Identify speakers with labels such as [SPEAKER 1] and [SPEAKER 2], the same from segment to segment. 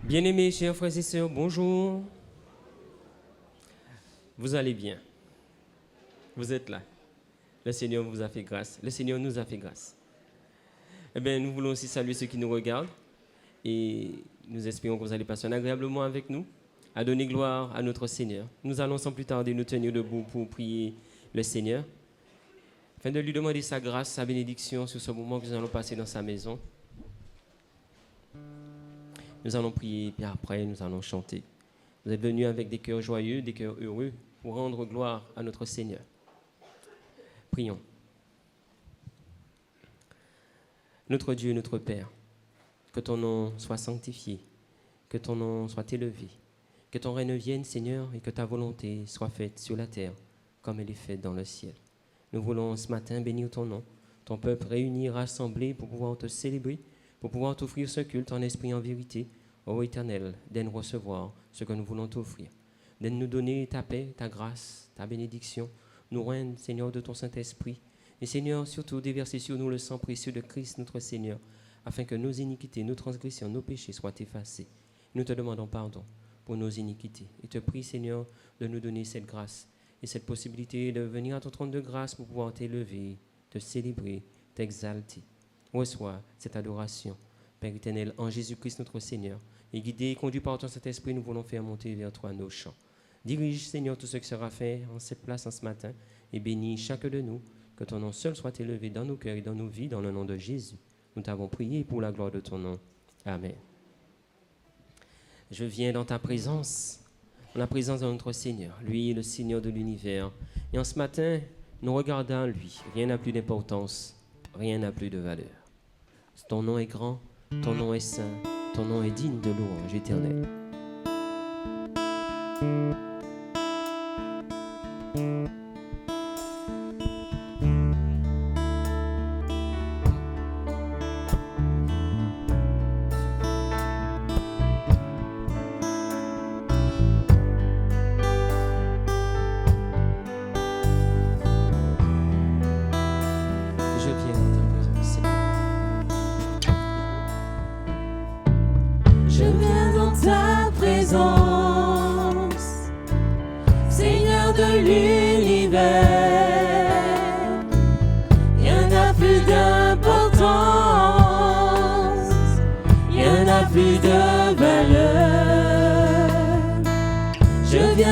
[SPEAKER 1] Bien-aimés, chers frères et sœurs, bonjour. Vous allez bien. Vous êtes là. Le Seigneur vous a fait grâce. Le Seigneur nous a fait grâce. Eh bien, nous voulons aussi saluer ceux qui nous regardent et nous espérons que vous allez passer un agréable moment avec nous, à donner gloire à notre Seigneur. Nous allons sans plus tarder nous tenir debout pour prier le Seigneur, afin de lui demander sa grâce, sa bénédiction sur ce moment que nous allons passer dans sa maison. Nous allons prier, puis après, nous allons chanter. Vous êtes venus avec des cœurs joyeux, des cœurs heureux, pour rendre gloire à notre Seigneur. Prions. Notre Dieu, notre Père, que ton nom soit sanctifié, que ton nom soit élevé, que ton règne vienne, Seigneur, et que ta volonté soit faite sur la terre, comme elle est faite dans le ciel. Nous voulons ce matin bénir ton nom, ton peuple réuni, rassemblé pour pouvoir te célébrer, pour pouvoir t'offrir ce culte en esprit et en vérité. Ô Éternel, daine recevoir ce que nous voulons t'offrir. Daine nous donner ta paix, ta grâce, ta bénédiction. Nous règne, Seigneur, de ton Saint-Esprit. Et Seigneur, surtout déverser sur nous le sang précieux de Christ, notre Seigneur, afin que nos iniquités, nos transgressions, nos péchés soient effacés. Nous te demandons pardon pour nos iniquités. Et te prie, Seigneur, de nous donner cette grâce et cette possibilité de venir à ton trône de grâce pour pouvoir t'élever, te célébrer, t'exalter. Reçois cette adoration, Père éternel, en Jésus-Christ notre Seigneur. Et guidé et conduit par ton Saint-Esprit, nous voulons faire monter vers toi nos chants. Dirige, Seigneur, tout ce qui sera fait en cette place en ce matin et bénis chacun de nous. Que ton nom seul soit élevé dans nos cœurs et dans nos vies, dans le nom de Jésus. Nous t'avons prié pour la gloire de ton nom. Amen. Je viens dans ta présence, dans la présence de notre Seigneur. Lui est le Seigneur de l'univers. Et en ce matin, nous regardons lui. Rien n'a plus d'importance, rien n'a plus de valeur. Ton nom est grand, ton nom est saint, ton nom est digne de louange éternelle.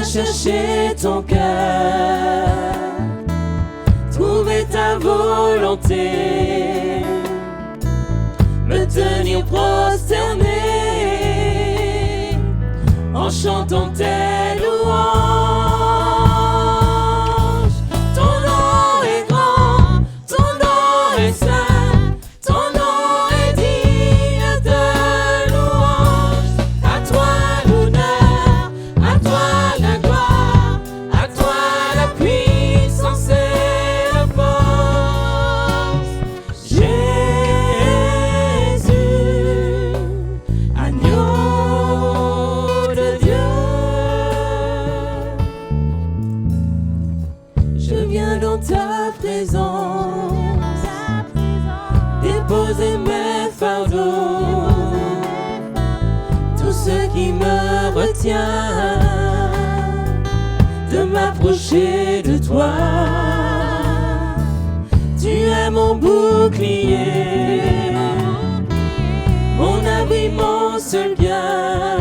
[SPEAKER 2] Chercher ton cœur, trouver ta volonté, me tenir prosterné en chantant tes louanges. Ton nom est grand, ton nom est saint, ton nom est digne de louange. À toi l'honneur, à toi la gloire, à toi la puissance et la force. Jésus, agneau de Dieu, je viens dans ta présence, déposer mes fardeaux, tout ce qui me retient de m'approcher de toi. Tu es mon bouclier, mon abri, mon seul bien.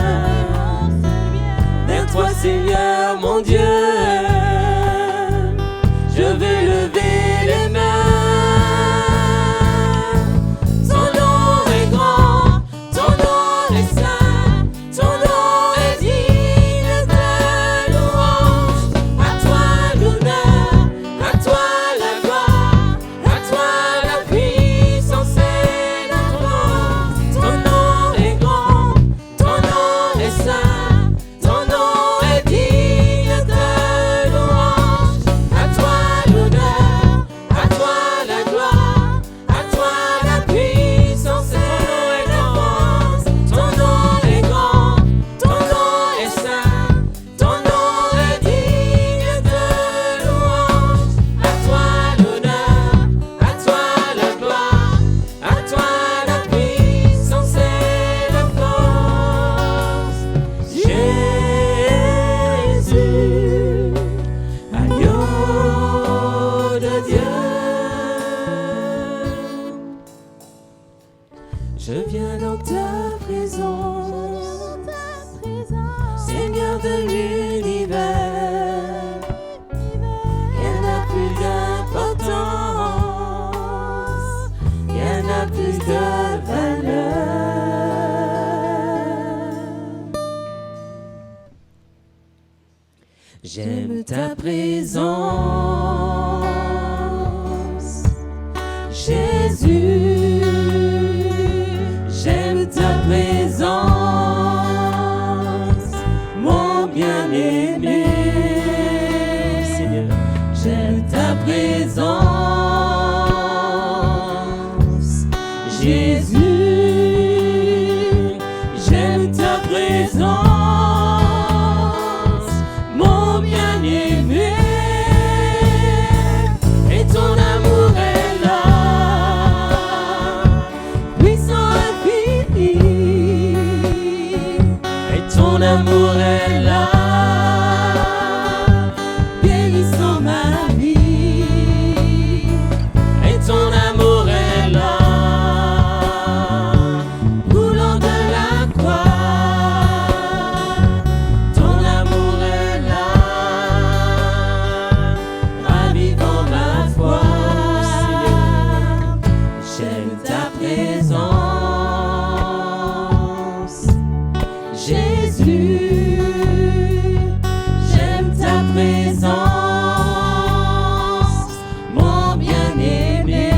[SPEAKER 2] Vers toi, Seigneur, mon Dieu, je vais lever les mains. Ton nom est grand, ton nom est saint, ton nom est digne de louange. À toi l'honneur, à toi la gloire, à toi la puissance et la force. Ton nom est grand, ton nom est saint, ton nom est digne de louange. À toi l'honneur. présence. Jésus, j'aime ta présence, mon bien-aimé.
[SPEAKER 1] Seigneur,
[SPEAKER 2] J'aime ta présence. Jésus, j'aime ta présence, mon bien-aimé. Et ton amour est là, puissant infini. Et ton amour est là, guérissant ma vie. Et ton amour est là, coulant de la croix. Ton amour est là, ravivant ma foi. J'aime ta présence. Jésus, j'aime ta présence, mon bien-aimé.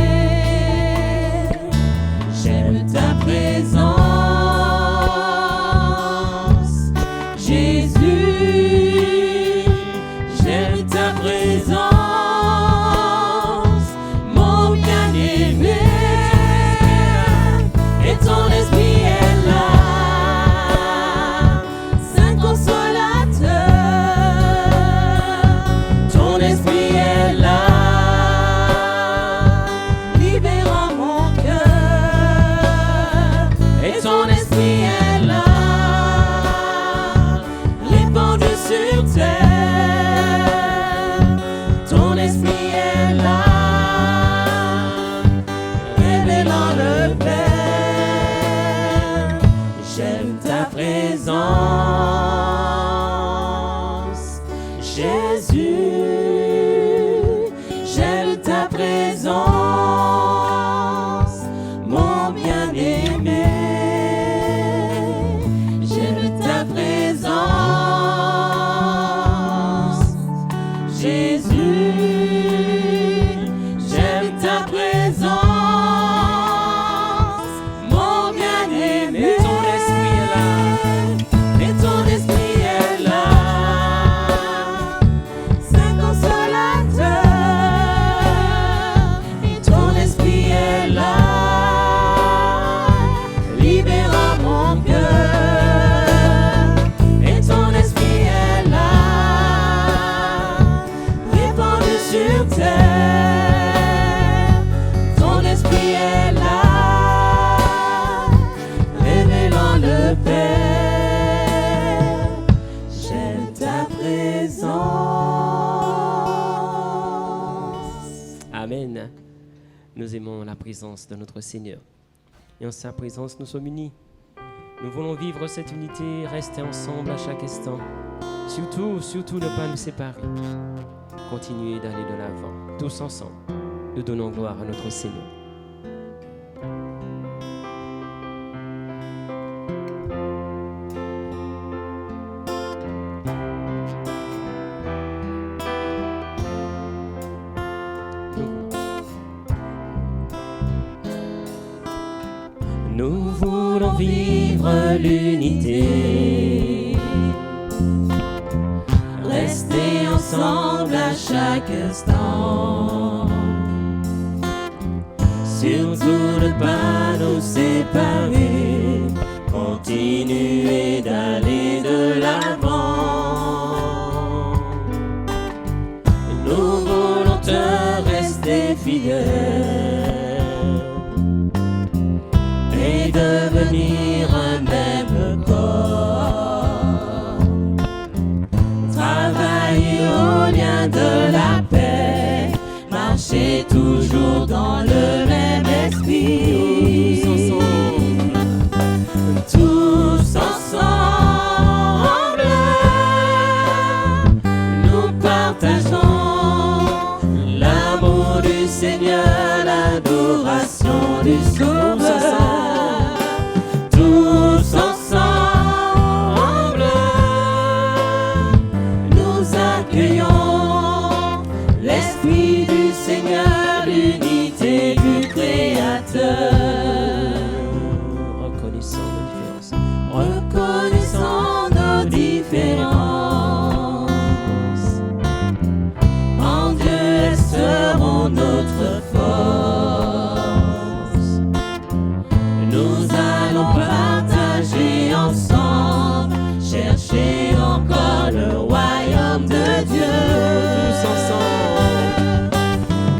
[SPEAKER 2] J'aime ta présence. Jésus, j'aime ta présence, mon bien-aimé. Et ton esprit est là, Saint consolateur. Ton esprit est là, libérant mon cœur. Et ton esprit est là, répandu sur terre. Ton esprit est là, révélant le Père. J'aime ta présence. Jésus, j'aime ta présence, mon bien-aimé. J'aime ta présence. Jésus, j'aime ta présence, mon bien-aimé. Ton esprit est là, et ton esprit est là, Saint consolateur. Et ton esprit est là, libérant mon cœur. Et ton esprit est là, répandu sur terre. Ton esprit est là, révélant le Père. J'aime ta présence.
[SPEAKER 1] Amen. Nous aimons la présence de notre Seigneur. Et en sa présence, nous sommes unis. Nous voulons vivre cette unité, rester ensemble à chaque instant. Surtout ne pas nous séparer. Continuer d'aller de l'avant, tous ensemble. Nous donnons gloire à notre Seigneur. Nous voulons vivre l'unité,
[SPEAKER 2] Rester ensemble à chaque instant. Surtout ne pas nous séparer. Continuer d'aller de l'avant. Nous voulons te rester fidèles et devenir un même corps. Travailler au lien de la paix, marcher toujours dans le même esprit. Tous ensemble, nous partageons l'amour du Seigneur, l'adoration du Sauveur. Tous ensemble, nous accueillons Seigneur, l'unité du Créateur. Reconnaissons nos différences. En Dieu, elles seront notre force. Nous allons partager ensemble, chercher encore le royaume de Dieu.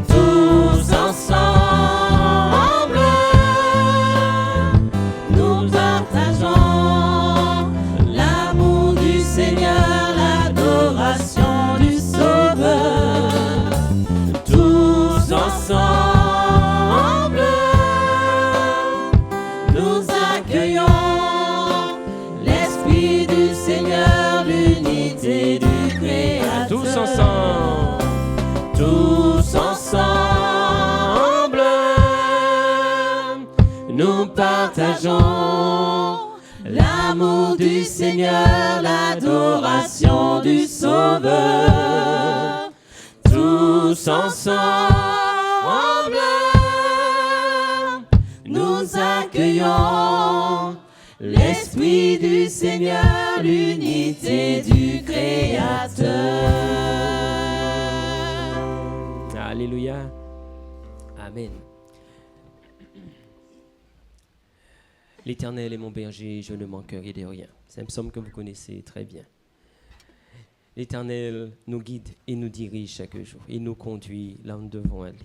[SPEAKER 2] Tous ensemble, nous partageons l'amour du Seigneur, l'adoration du Sauveur. Tous ensemble, nous accueillons l'Esprit du Seigneur, l'unité du Créateur.
[SPEAKER 1] Tous ensemble.
[SPEAKER 2] Tous ensemble, nous partageons l'amour du Seigneur, l'adoration du Sauveur. Tous ensemble, nous accueillons l'Esprit du Seigneur, l'unité du Créateur.
[SPEAKER 1] Alléluia. Amen. L'Éternel est mon berger, je ne manquerai de rien. C'est un psaume que vous connaissez très bien. L'Éternel nous guide et nous dirige chaque jour. Il nous conduit là où nous devons aller.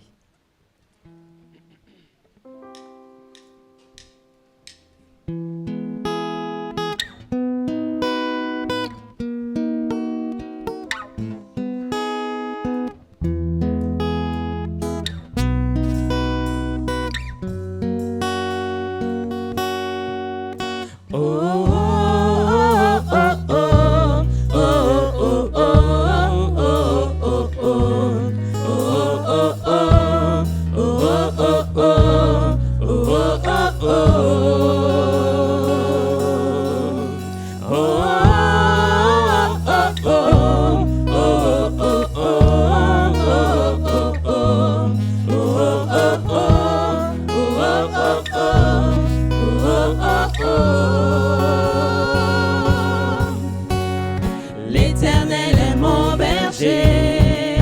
[SPEAKER 2] L'Éternel est mon berger,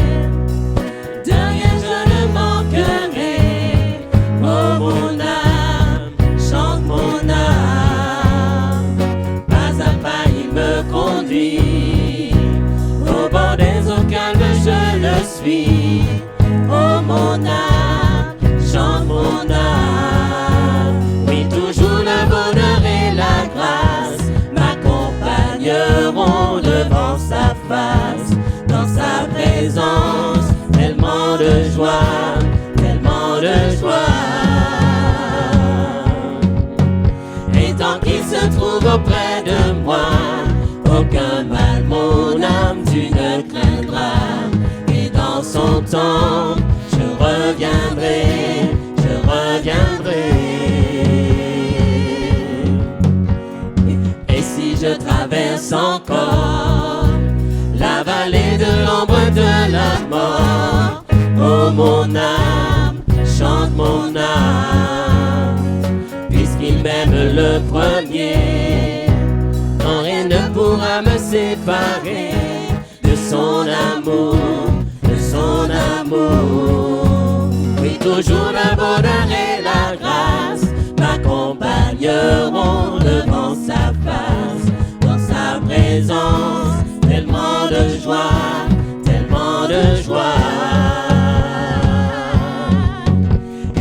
[SPEAKER 2] de rien je ne manquerai. Oh mon âme, chante mon âme, pas à pas il me conduit. Au bord des eaux calmes je le suis. Oh mon âme, chante mon âme. Oui, toujours le bonheur et la grâce m'accompagneront devant sa face. Dans sa présence, tellement de joie, tellement de joie. Et tant qu'il se trouve auprès de moi, aucun mal, mon âme, tu ne craindras. Et dans son temps, je reviendrai, je reviendrai. Et si je traverse encore la vallée de l'ombre de la mort, oh mon âme, chante mon âme, puisqu'il m'aime le premier, quand rien ne pourra me séparer de son amour, de son amour. Oui, toujours le bonheur et la grâce m'accompagneront devant sa face. Dans sa présence, tellement de joie, tellement de joie.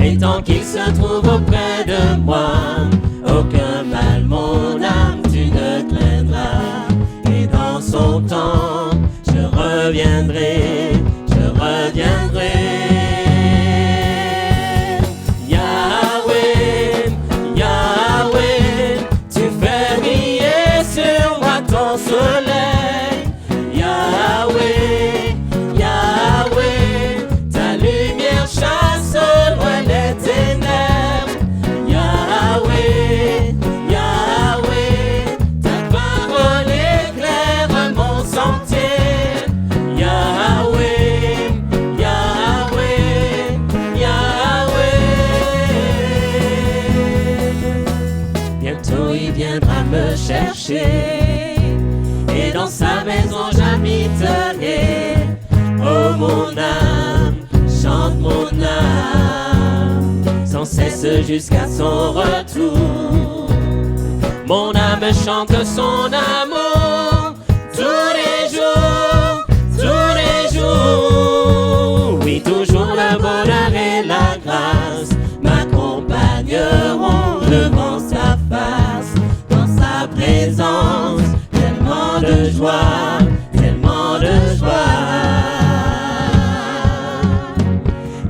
[SPEAKER 2] Et tant qu'il se trouve auprès de moi, aucun mal, mon âme, tu ne craindras. Et dans son temps, je reviendrai, je reviendrai. Yahweh, Yahweh, tu fais briller sur moi ton soleil. Yahweh, Yahweh, ta lumière chasse au loin les ténèbres. mon âme, sans cesse jusqu'à son retour. Mon âme chante son amour tous les jours, tous les jours. Oui, toujours le bonheur et la grâce m'accompagneront devant sa face. Dans sa présence, tellement de joie, tellement de joie.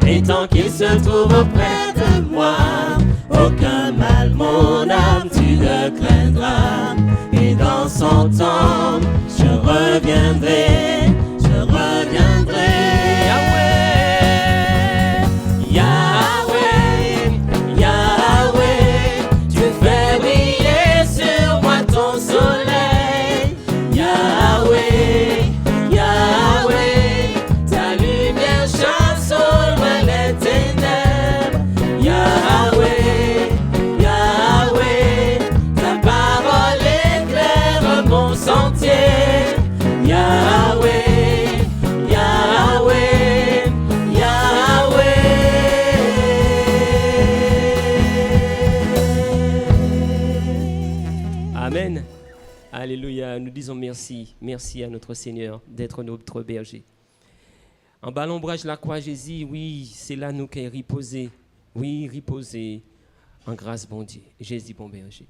[SPEAKER 2] Et tant qu'il se trouve auprès de moi, aucun mal, mon âme, tu ne craindras. Et dans son temps, je reviendrai, je reviendrai. Yahweh, Yahweh, Yahweh, tu fais briller sur moi ton soleil. Yahweh, Yahweh, ta lumière chasse au loin les ténèbres. Yahweh, Yahweh, ta parole éclaire mon sentier. Yahweh, Yahweh, Yahweh.
[SPEAKER 1] Amen. Alléluia. Nous disons merci. Merci à notre Seigneur d'être notre berger. En bas l'ombrage de la croix, Jésus, oui, c'est là nous qu'est reposé. Oui, reposer en grâce, bon Dieu. Jésus, bon berger.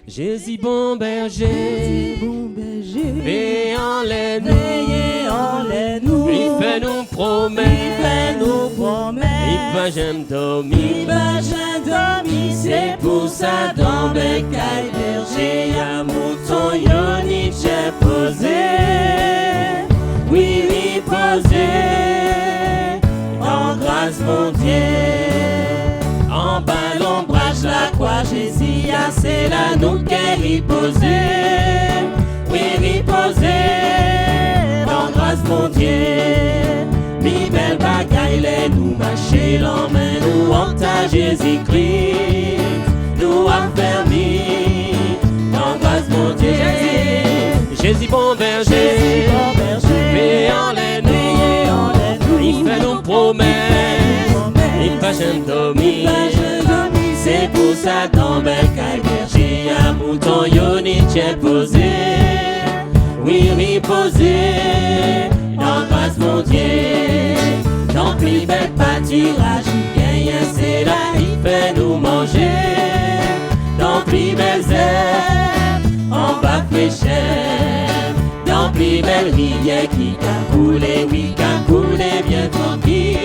[SPEAKER 1] Jésus, bon berger, veillez en les nous, il fait nous promesses, il va jamais dormir, c'est pour ça dans Bécaye berger, à mouton yoni j'ai posé, oui, reposer, en grâce, mon Dieu. En bas l'ombrage la croix, Jésus, c'est là nous qu'est reposé. Oui, reposé, en grâce, mon Dieu. Mi belle bagaille, les nous marcher l'emmène, nous en ta Jésus-Christ. Nous affermis, en grâce, mon Dieu. Jésus, bon berger, veillez en les nous, il fait nos promesses, il va jamais dormir. C'est pour ça dans Bécaye berger, à mouton yoni j'ai posé. Oui, reposer, en grâce, mon Dieu. Dans plus bel pâturage, il gagne, c'est là, il fait nous manger. Dans plus belles herbes, en bas fraîcheur. Dans plus belle rivière qui a coulé, oui, qui a coulé bien tranquille.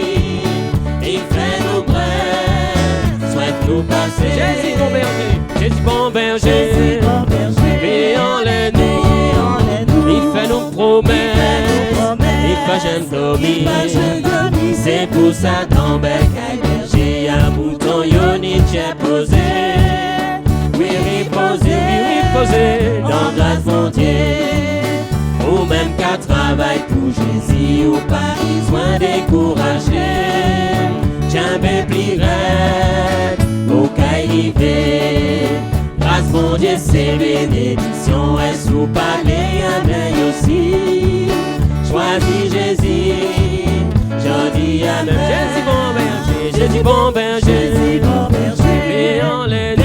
[SPEAKER 1] Il fait nous brèves, souhaite nous passer. Jésus bon berger, Jésus bon berger, veillez en les nous, il fait nos promesses, il va jamais dormir. C'est pour ça dans Bécaye berger, à mouton yoni j'ai posé. Oui, reposer, dans grâce, mon Dieu. Ou même qu'à travail pour Jésus, ou pas besoin décourager. Jamais plus raide, au qu'arriver. Grâce, mon Dieu, c'est bénédiction, et sous parler à main aussi. Choisis Jésus, j'en dis amen. Jésus bon berger, Jésus bon berger, veillez en les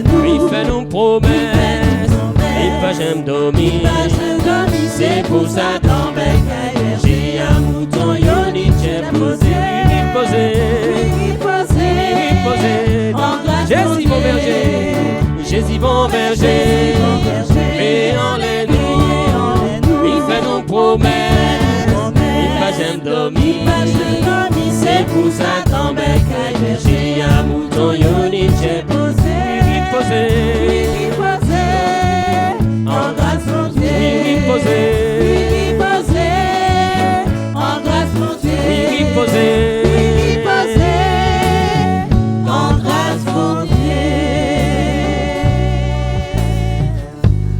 [SPEAKER 1] nous, il fait nos promesses, il va jamais dormir. C'est pour ça dans Bécaye berger, à mouton yoni j'ai posé. Reposer, Jésus bon berger, Jésus bon berger, veillez en les nous, il fait nos promesses, il va jamais dormir. C'est pour ça dans Bécaye berger, à mouton yoni j'ai posé. Reposer, en grâce, mon Dieu. Reposer, en grâce, mon Dieu. Reposer, en grâce, mon Dieu.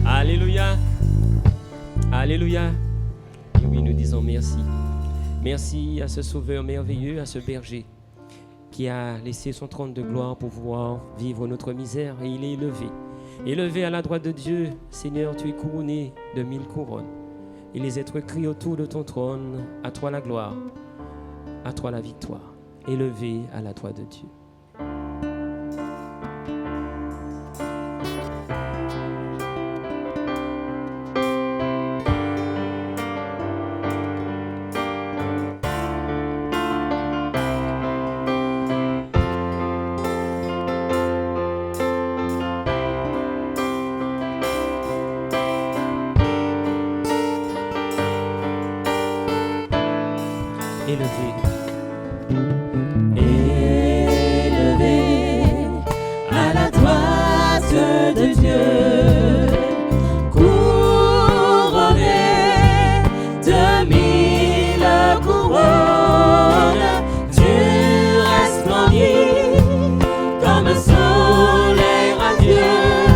[SPEAKER 1] Alléluia, alléluia. Et oui, nous disons merci. Merci à ce sauveur merveilleux, à ce berger qui a laissé son trône de gloire pour pouvoir vivre notre misère, et il est élevé. Élevé à la droite de Dieu, Seigneur, tu es couronné de 1000 couronnes. Et les êtres crient autour de ton trône, à toi la gloire, à toi la victoire, élevé à la toi de Dieu.
[SPEAKER 2] Élevé à la droite de Dieu, couronné de 1000 couronnes, tu resplendis comme un soleil radieux.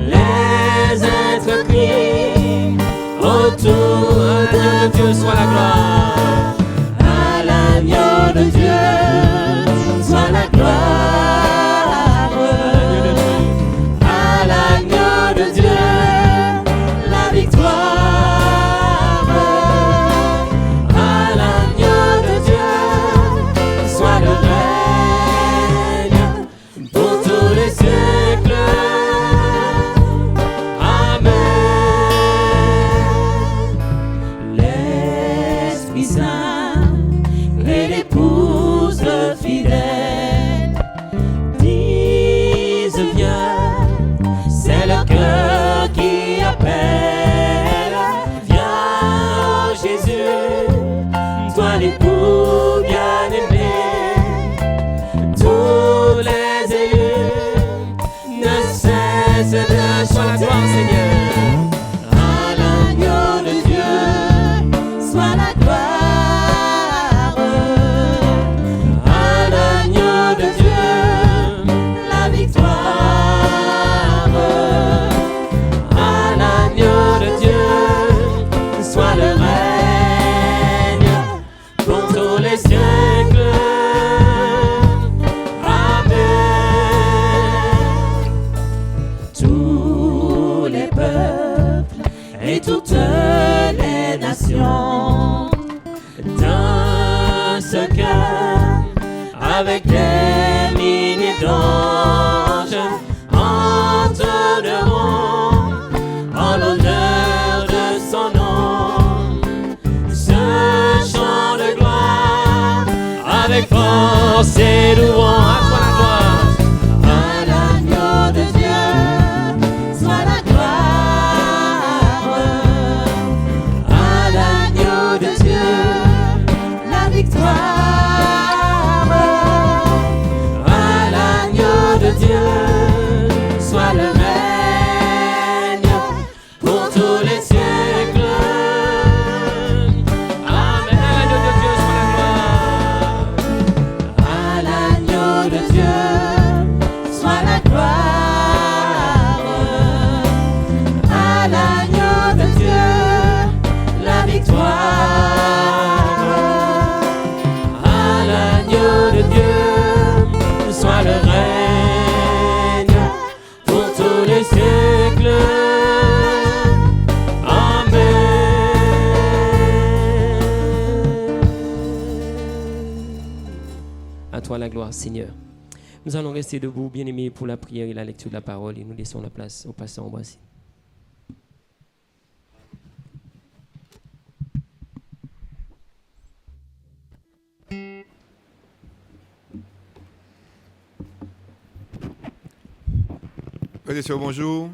[SPEAKER 2] Les êtres crient autour de Dieu soit la gloire. De Dieu, soit la gloire. À l'agneau de Dieu, la victoire. À l'agneau de Dieu, soit le règne pour tous les siècles. Amen. L'Esprit Saint et l'épouse fidèle disent viens, c'est le cœur qui appelle. Viens, oh Jésus, toi l'époux bien-aimé. Tous les élus ne cessent de chanter. Seigneur. À l'agneau de Dieu, soit la gloire. Et toutes les nations d'un seul cœur, avec des milliers d'anges, entonneront en l'honneur de son nom ce chant de gloire, avec force et louange. À toi la gloire. À l'agneau de Dieu, soit la gloire. De Dieu, la victoire. À l'agneau de Dieu, soit le règne pour tous les siècles. Amen. À l'agneau de Dieu, soit la gloire. À l'agneau de Dieu, soit la gloire. À l'agneau de Dieu, la victoire. À l'agneau de Dieu, soit le règne pour tous les siècles. Amen.
[SPEAKER 1] À toi la gloire, Seigneur. Nous allons rester debout, bien-aimés, pour la prière et la lecture de la parole, et nous laissons la place au pasteur Ambroise.
[SPEAKER 3] Frères et sœurs, bonjour.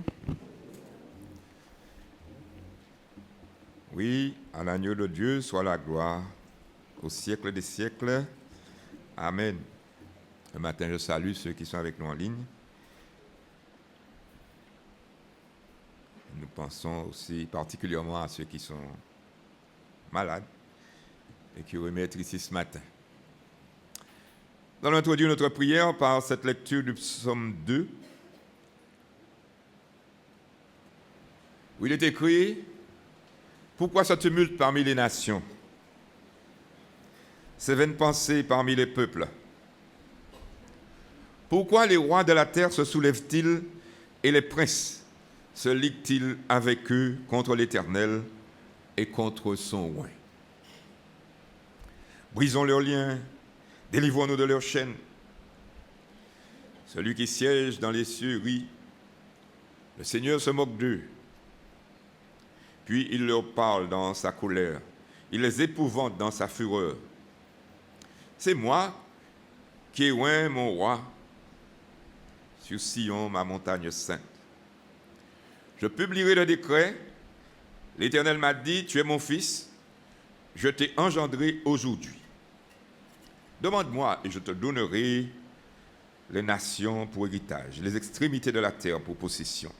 [SPEAKER 3] Oui, à l'agneau de Dieu soit la gloire au siècle des siècles. Amen. Ce matin, je salue ceux qui sont avec nous en ligne. Nous pensons aussi particulièrement à ceux qui sont malades et qui auraient aimé être ici ce matin. Nous allons introduire notre prière par cette lecture du psaume 2. Où il est écrit « Pourquoi ce tumulte parmi les nations? Ces vaines pensées parmi les peuples? Pourquoi les rois de la terre se soulèvent-ils et les princes se liguent-ils avec eux contre l'Éternel et contre son oint. Brisons leurs liens, délivrons-nous de leurs chaînes. Celui qui siège dans les cieux rit. Le Seigneur se moque d'eux. Puis il leur parle dans sa colère. Il les épouvante dans sa fureur. C'est moi qui ai oint mon roi sur Sion, ma montagne sainte. Je publierai le décret. L'Éternel m'a dit, tu es mon fils, je t'ai engendré aujourd'hui. Demande-moi et je te donnerai les nations pour héritage, les extrémités de la terre pour possession.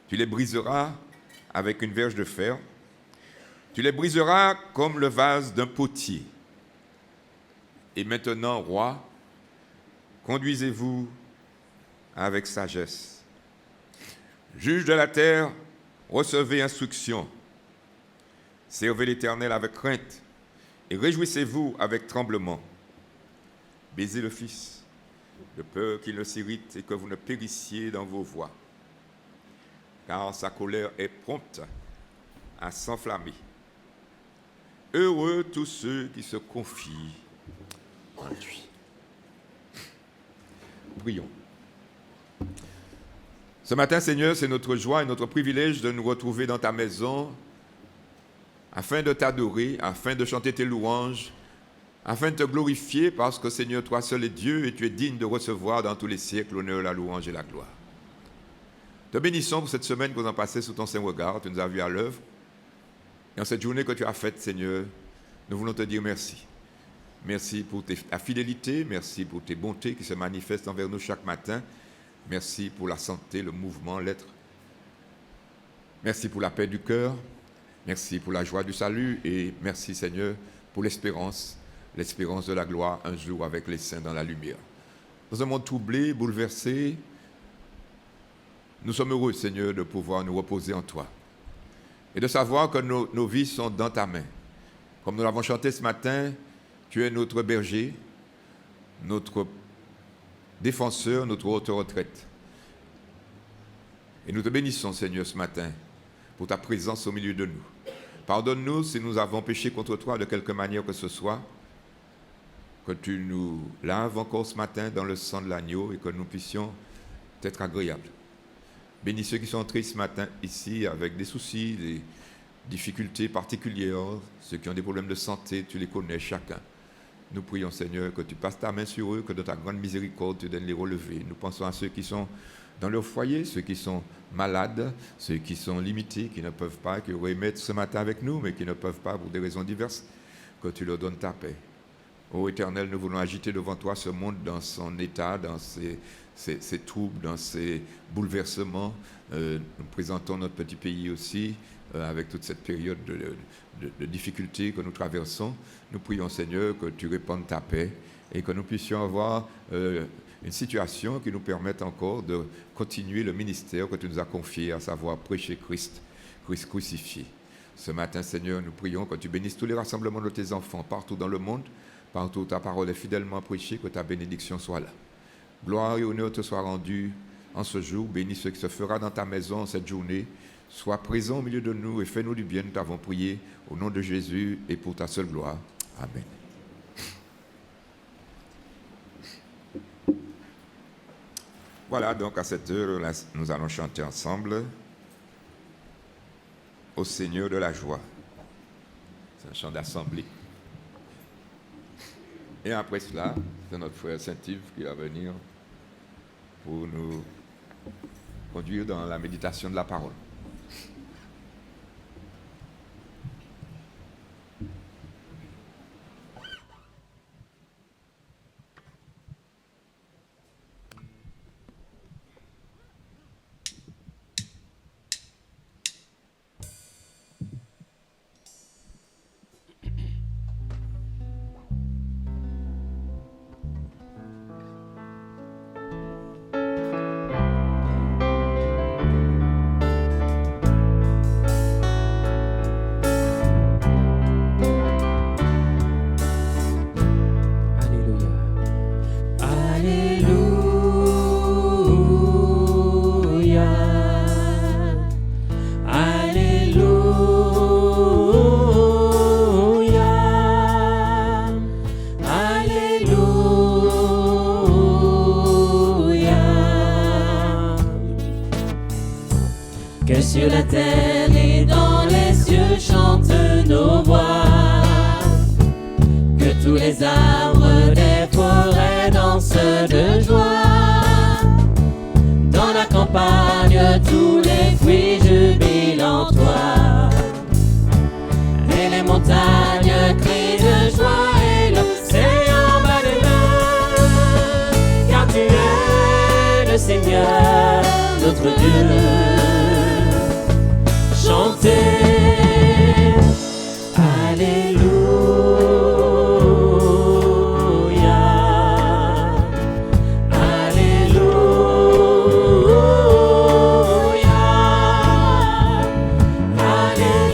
[SPEAKER 3] Tu les briseras avec une verge de fer, tu les briseras comme le vase d'un potier. Et maintenant, roi, conduisez-vous avec sagesse. Juge de la terre, recevez instruction. Servez l'Éternel avec crainte et réjouissez-vous avec tremblement. Baisez le Fils, de peur qu'il ne s'irrite et que vous ne périssiez dans vos voies. Car sa colère est prompte à s'enflammer. Heureux tous ceux qui se confient en lui. Prions. Ce matin, Seigneur, c'est notre joie et notre privilège de nous retrouver dans ta maison afin de t'adorer, afin de chanter tes louanges, afin de te glorifier parce que, Seigneur, toi seul es Dieu et tu es digne de recevoir dans tous les siècles l'honneur, la louange et la gloire. Te bénissons pour cette semaine que nous avons passée sous ton saint regard, tu nous as vus à l'œuvre. Et en cette journée que tu as faite, Seigneur, nous voulons te dire merci. Merci pour ta fidélité, merci pour tes bontés qui se manifestent envers nous chaque matin. Merci pour la santé, le mouvement, l'être. Merci pour la paix du cœur. Merci pour la joie du salut. Et merci, Seigneur, pour l'espérance de la gloire un jour avec les saints dans la lumière. Dans un monde troublé, bouleversé, nous sommes heureux, Seigneur, de pouvoir nous reposer en toi. Et de savoir que nos vies sont dans ta main. Comme nous l'avons chanté ce matin, tu es notre berger, notre défenseur, notre haute retraite. Et nous te bénissons, Seigneur, ce matin, pour ta présence au milieu de nous. Pardonne-nous si nous avons péché contre toi de quelque manière que ce soit, que tu nous laves encore ce matin dans le sang de l'agneau et que nous puissions être agréables. Bénis ceux qui sont entrés ce matin ici avec des soucis, des difficultés particulières, ceux qui ont des problèmes de santé, tu les connais chacun. Nous prions, Seigneur, que tu passes ta main sur eux, que de ta grande miséricorde, tu donnes les relever. Nous pensons à ceux qui sont dans leur foyer, ceux qui sont malades, ceux qui sont limités, qui ne peuvent pas, qui auraient aimé être ce matin avec nous, mais qui ne peuvent pas pour des raisons diverses, que tu leur donnes ta paix. Ô Éternel, nous voulons agiter devant toi ce monde dans son état, dans ses troubles, dans ses bouleversements. Nous présentons notre petit pays aussi, avec toute cette période de difficultés que nous traversons. Nous prions, Seigneur, que tu répandes ta paix et que nous puissions avoir une situation qui nous permette encore de continuer le ministère que tu nous as confié, à savoir prêcher Christ crucifié. Ce matin, Seigneur, nous prions que tu bénisses tous les rassemblements de tes enfants partout dans le monde, partout où ta parole est fidèlement prêchée, que ta bénédiction soit là. Gloire et honneur te soient rendus en ce jour. Bénis ce qui se fera dans ta maison cette journée. Sois présent au milieu de nous et fais-nous du bien. Nous t'avons prié au nom de Jésus et pour ta seule gloire. Amen. Voilà, donc à cette heure, là, nous allons chanter ensemble au Seigneur de la joie. C'est un chant d'assemblée. Et après cela, c'est notre frère Saint-Yves qui va venir pour nous conduire dans la méditation de la parole.
[SPEAKER 2] la terre et dans les cieux chantent nos voix. Que tous les arbres des forêts dansent de joie. Dans la campagne, tous les fruits jubilent en toi. Et les montagnes crient de joie et l'océan bat des mains. Car tu es le Seigneur, notre Dieu. Chantez, Alléluia, Alléluia, Alléluia.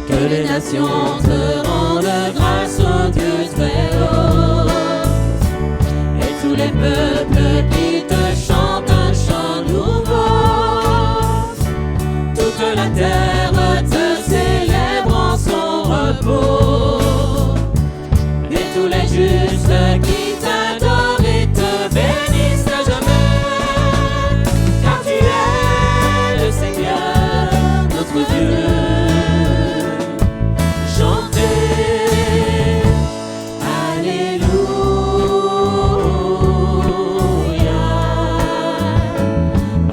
[SPEAKER 2] Que les nations te rendent grâce au Dieu très haut, et tous les peuples qui te chantent un chant nouveau. Toute la terre te célèbre en son repos, et tous les justes qui t'adorent et te bénissent à jamais. Car tu es le Seigneur, notre Dieu. Chantez, Alléluia,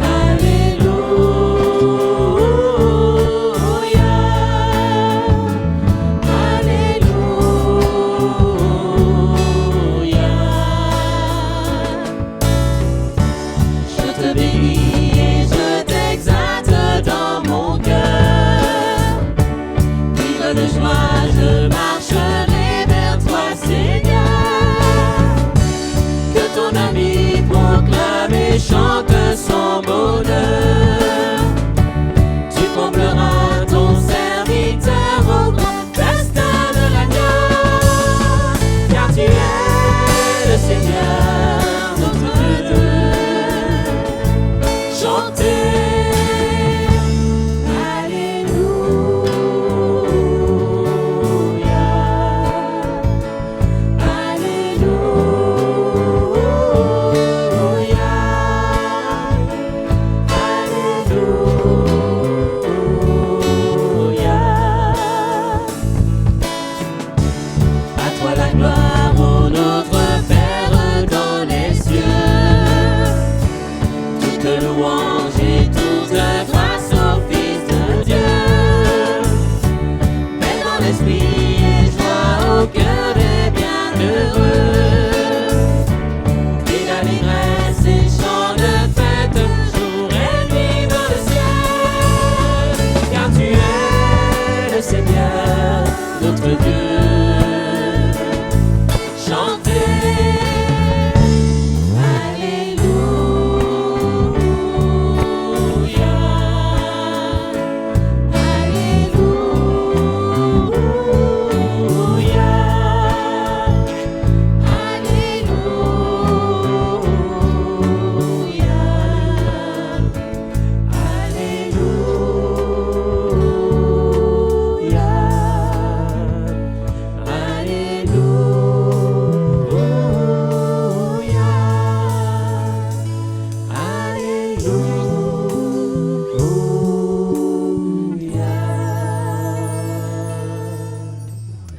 [SPEAKER 2] Alléluia, Alléluia. Je te bénis et je t'exalte dans mon cœur. Ivre de joie, je marcherai vers toi, Seigneur. Que ton ami proclame et chante son bonheur. Tu combleras ton serviteur au grand festin de l'agneau. Car tu es le Seigneur, notre Dieu. Chantez, Alléluia, Alléluia, Alléluia. À toi la gloire, ô notre Père dans les cieux. Toute louange et toute grâce au Fils de Dieu. Paix dans l'esprit et joie au cœur des bienheureux. Cris d'allégresse et chants de fête, jour et nuit dans le ciel. Car tu es le Seigneur, notre Dieu. Chantez, Alléluia, Alléluia,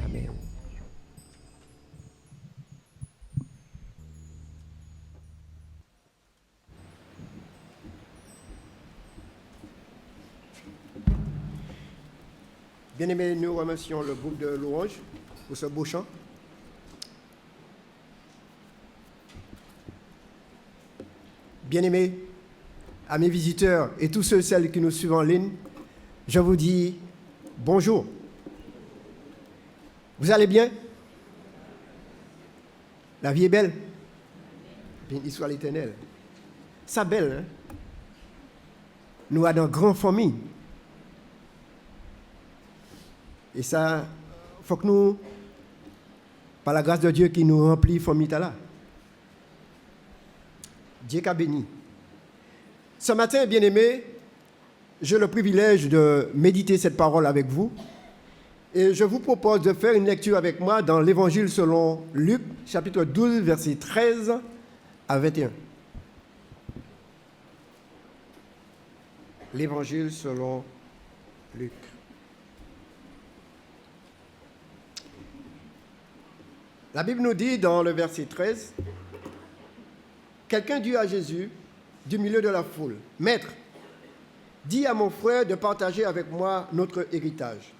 [SPEAKER 1] Amen.
[SPEAKER 4] Bien-aimés, nous remercions le groupe de louanges pour ce beau chant. Bien-aimés, amis visiteurs et tous ceux et celles qui nous suivent en ligne, je vous dis bonjour. Vous allez bien? La vie est belle? Béni soit l'Éternel. Ça belle, hein? Nous sommes dans grande famille. Et ça, il faut que nous, par la grâce de Dieu qui nous remplit, famille là. Dieu qu'a béni. Ce matin, bien-aimés, j'ai le privilège de méditer cette parole avec vous. Et je vous propose de faire une lecture avec moi dans l'Évangile selon Luc, chapitre 12, versets 13 à 21. L'Évangile selon Luc. La Bible nous dit dans le verset 13, quelqu'un dit à Jésus, du milieu de la foule, « Maître, dis à mon frère de partager avec moi notre héritage. »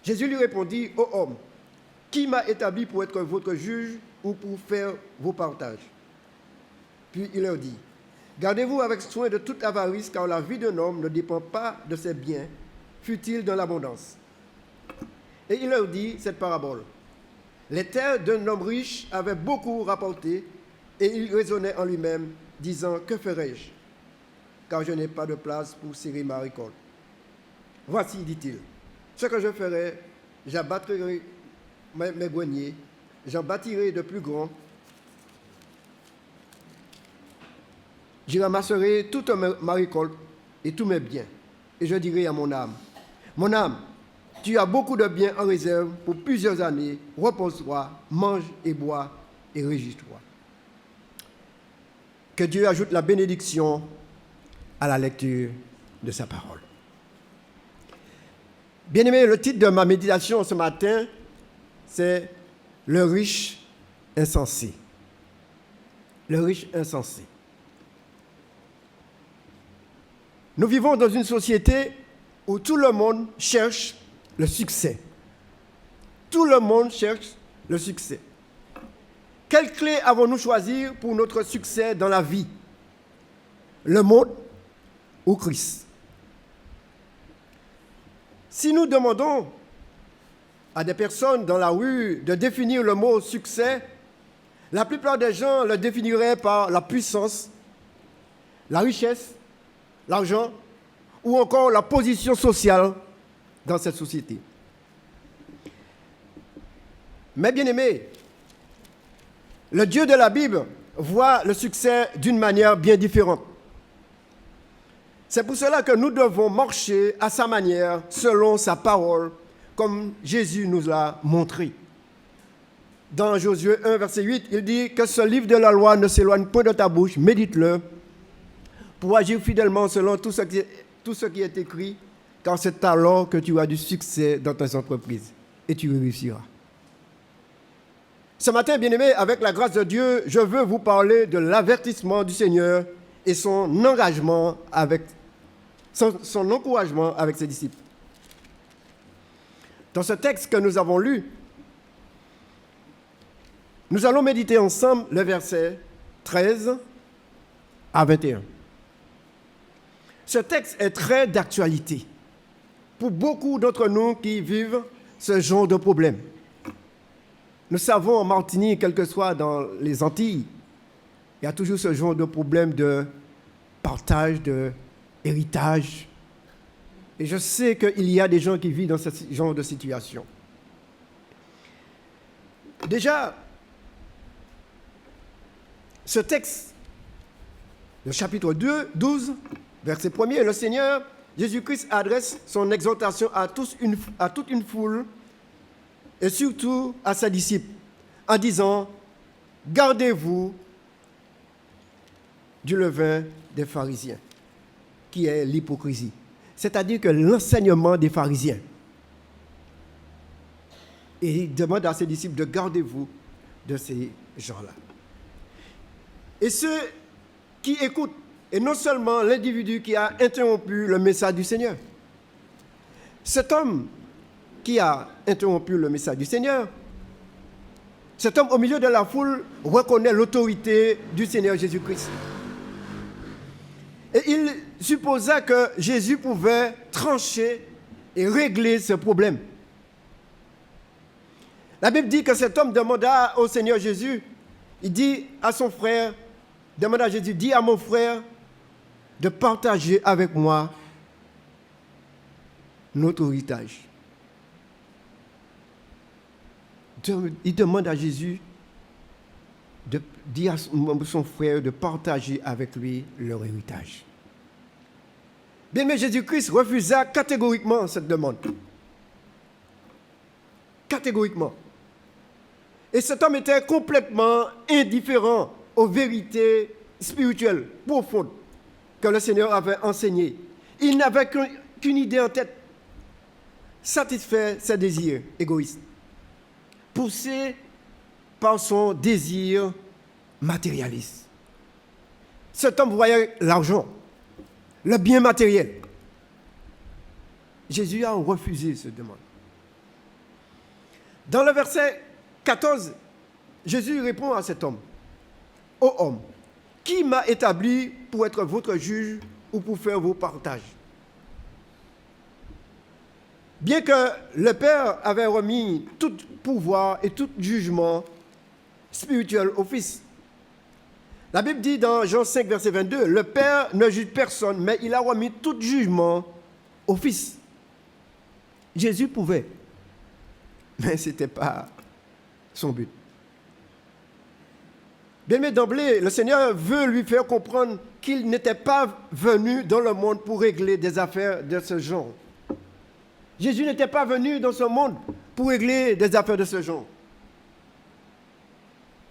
[SPEAKER 4] Jésus lui répondit, « Ô homme, qui m'a établi pour être votre juge ou pour faire vos partages ?» Puis il leur dit, « Gardez-vous avec soin de toute avarice, car la vie d'un homme ne dépend pas de ses biens, fût-il dans l'abondance. » Et il leur dit cette parabole. Les terres d'un homme riche avaient beaucoup rapporté, et il raisonnait en lui-même, disant, « Que ferai-je, car je n'ai pas de place pour serrer ma récolte. Voici, dit-il, ce que je ferai, j'abattrai mes greniers, j'en bâtirai de plus grands, j'y ramasserai toute ma récolte et tous mes biens, et je dirai à mon âme, tu as beaucoup de biens en réserve pour plusieurs années, repose-toi, mange et bois et régis-toi. » Que Dieu ajoute la bénédiction à la lecture de sa parole. Bien-aimés, le titre de ma méditation ce matin, c'est « Le riche insensé ». Le riche insensé. Nous vivons dans une société où tout le monde cherche le succès. Tout le monde cherche le succès. Quelle clé avons-nous choisi pour notre succès dans la vie? Le monde ou Christ? Si nous demandons à des personnes dans la rue de définir le mot succès, la plupart des gens le définiraient par la puissance, la richesse, l'argent ou encore la position sociale dans cette société. Mais bien aimés, le Dieu de la Bible voit le succès d'une manière bien différente. C'est pour cela que nous devons marcher à sa manière, selon sa parole, comme Jésus nous l'a montré. Dans Josué 1, verset 8, il dit que ce livre de la loi ne s'éloigne point de ta bouche, médite-le, pour agir fidèlement selon tout ce qui est écrit, car c'est alors que tu as du succès dans tes entreprises et tu réussiras. Ce matin, bien-aimés, avec la grâce de Dieu, je veux vous parler de l'avertissement du Seigneur et son engagement avec son encouragement avec ses disciples. Dans ce texte que nous avons lu, nous allons méditer ensemble le verset 13 à 21. Ce texte est très d'actualité pour beaucoup d'entre nous qui vivent ce genre de problème. Nous savons en Martinique, quel que soit dans les Antilles, il y a toujours ce genre de problème de partage, d'héritage. Et je sais qu'il y a des gens qui vivent dans ce genre de situation. Déjà, ce texte, le chapitre 12, verset 1er, le Seigneur Jésus-Christ adresse son exhortation à toute une foule et surtout à ses disciples en disant « Gardez-vous du levain des pharisiens » qui est l'hypocrisie, c'est-à-dire que l'enseignement des pharisiens. Et il demande à ses disciples de « Gardez-vous de ces gens-là ». Et ceux qui écoutent, et non seulement l'individu qui a interrompu le message du Seigneur. Cet homme qui a interrompu le message du Seigneur, cet homme au milieu de la foule reconnaît l'autorité du Seigneur Jésus-Christ. Et il supposa que Jésus pouvait trancher et régler ce problème. La Bible dit que cet homme demanda au Seigneur Jésus, il dit à son frère, demanda à Jésus, dis à mon frère de partager avec moi notre héritage. Il demande à Jésus de dire à son frère de partager avec lui leur héritage. Bien, mais Jésus-Christ refusa catégoriquement cette demande. Catégoriquement. Et cet homme était complètement indifférent aux vérités spirituelles profondes que le Seigneur avait enseignées. Il n'avait qu'une idée en tête, satisfaire ses désirs égoïstes, poussé par son désir matérialiste. Cet homme voyait l'argent, le bien matériel. Jésus a refusé cette demande. Dans le verset 14, Jésus répond à cet homme. « Ô homme, qui m'a établi pour être votre juge ou pour faire vos partages ?» Bien que le Père avait remis tout pouvoir et tout jugement spirituel au Fils, la Bible dit dans Jean 5, verset 22, « Le Père ne juge personne, mais il a remis tout jugement au Fils. » Jésus pouvait, mais ce n'était pas son but. Bien, mais d'emblée, le Seigneur veut lui faire comprendre qu'il n'était pas venu dans le monde pour régler des affaires de ce genre. Jésus n'était pas venu dans ce monde pour régler des affaires de ce genre.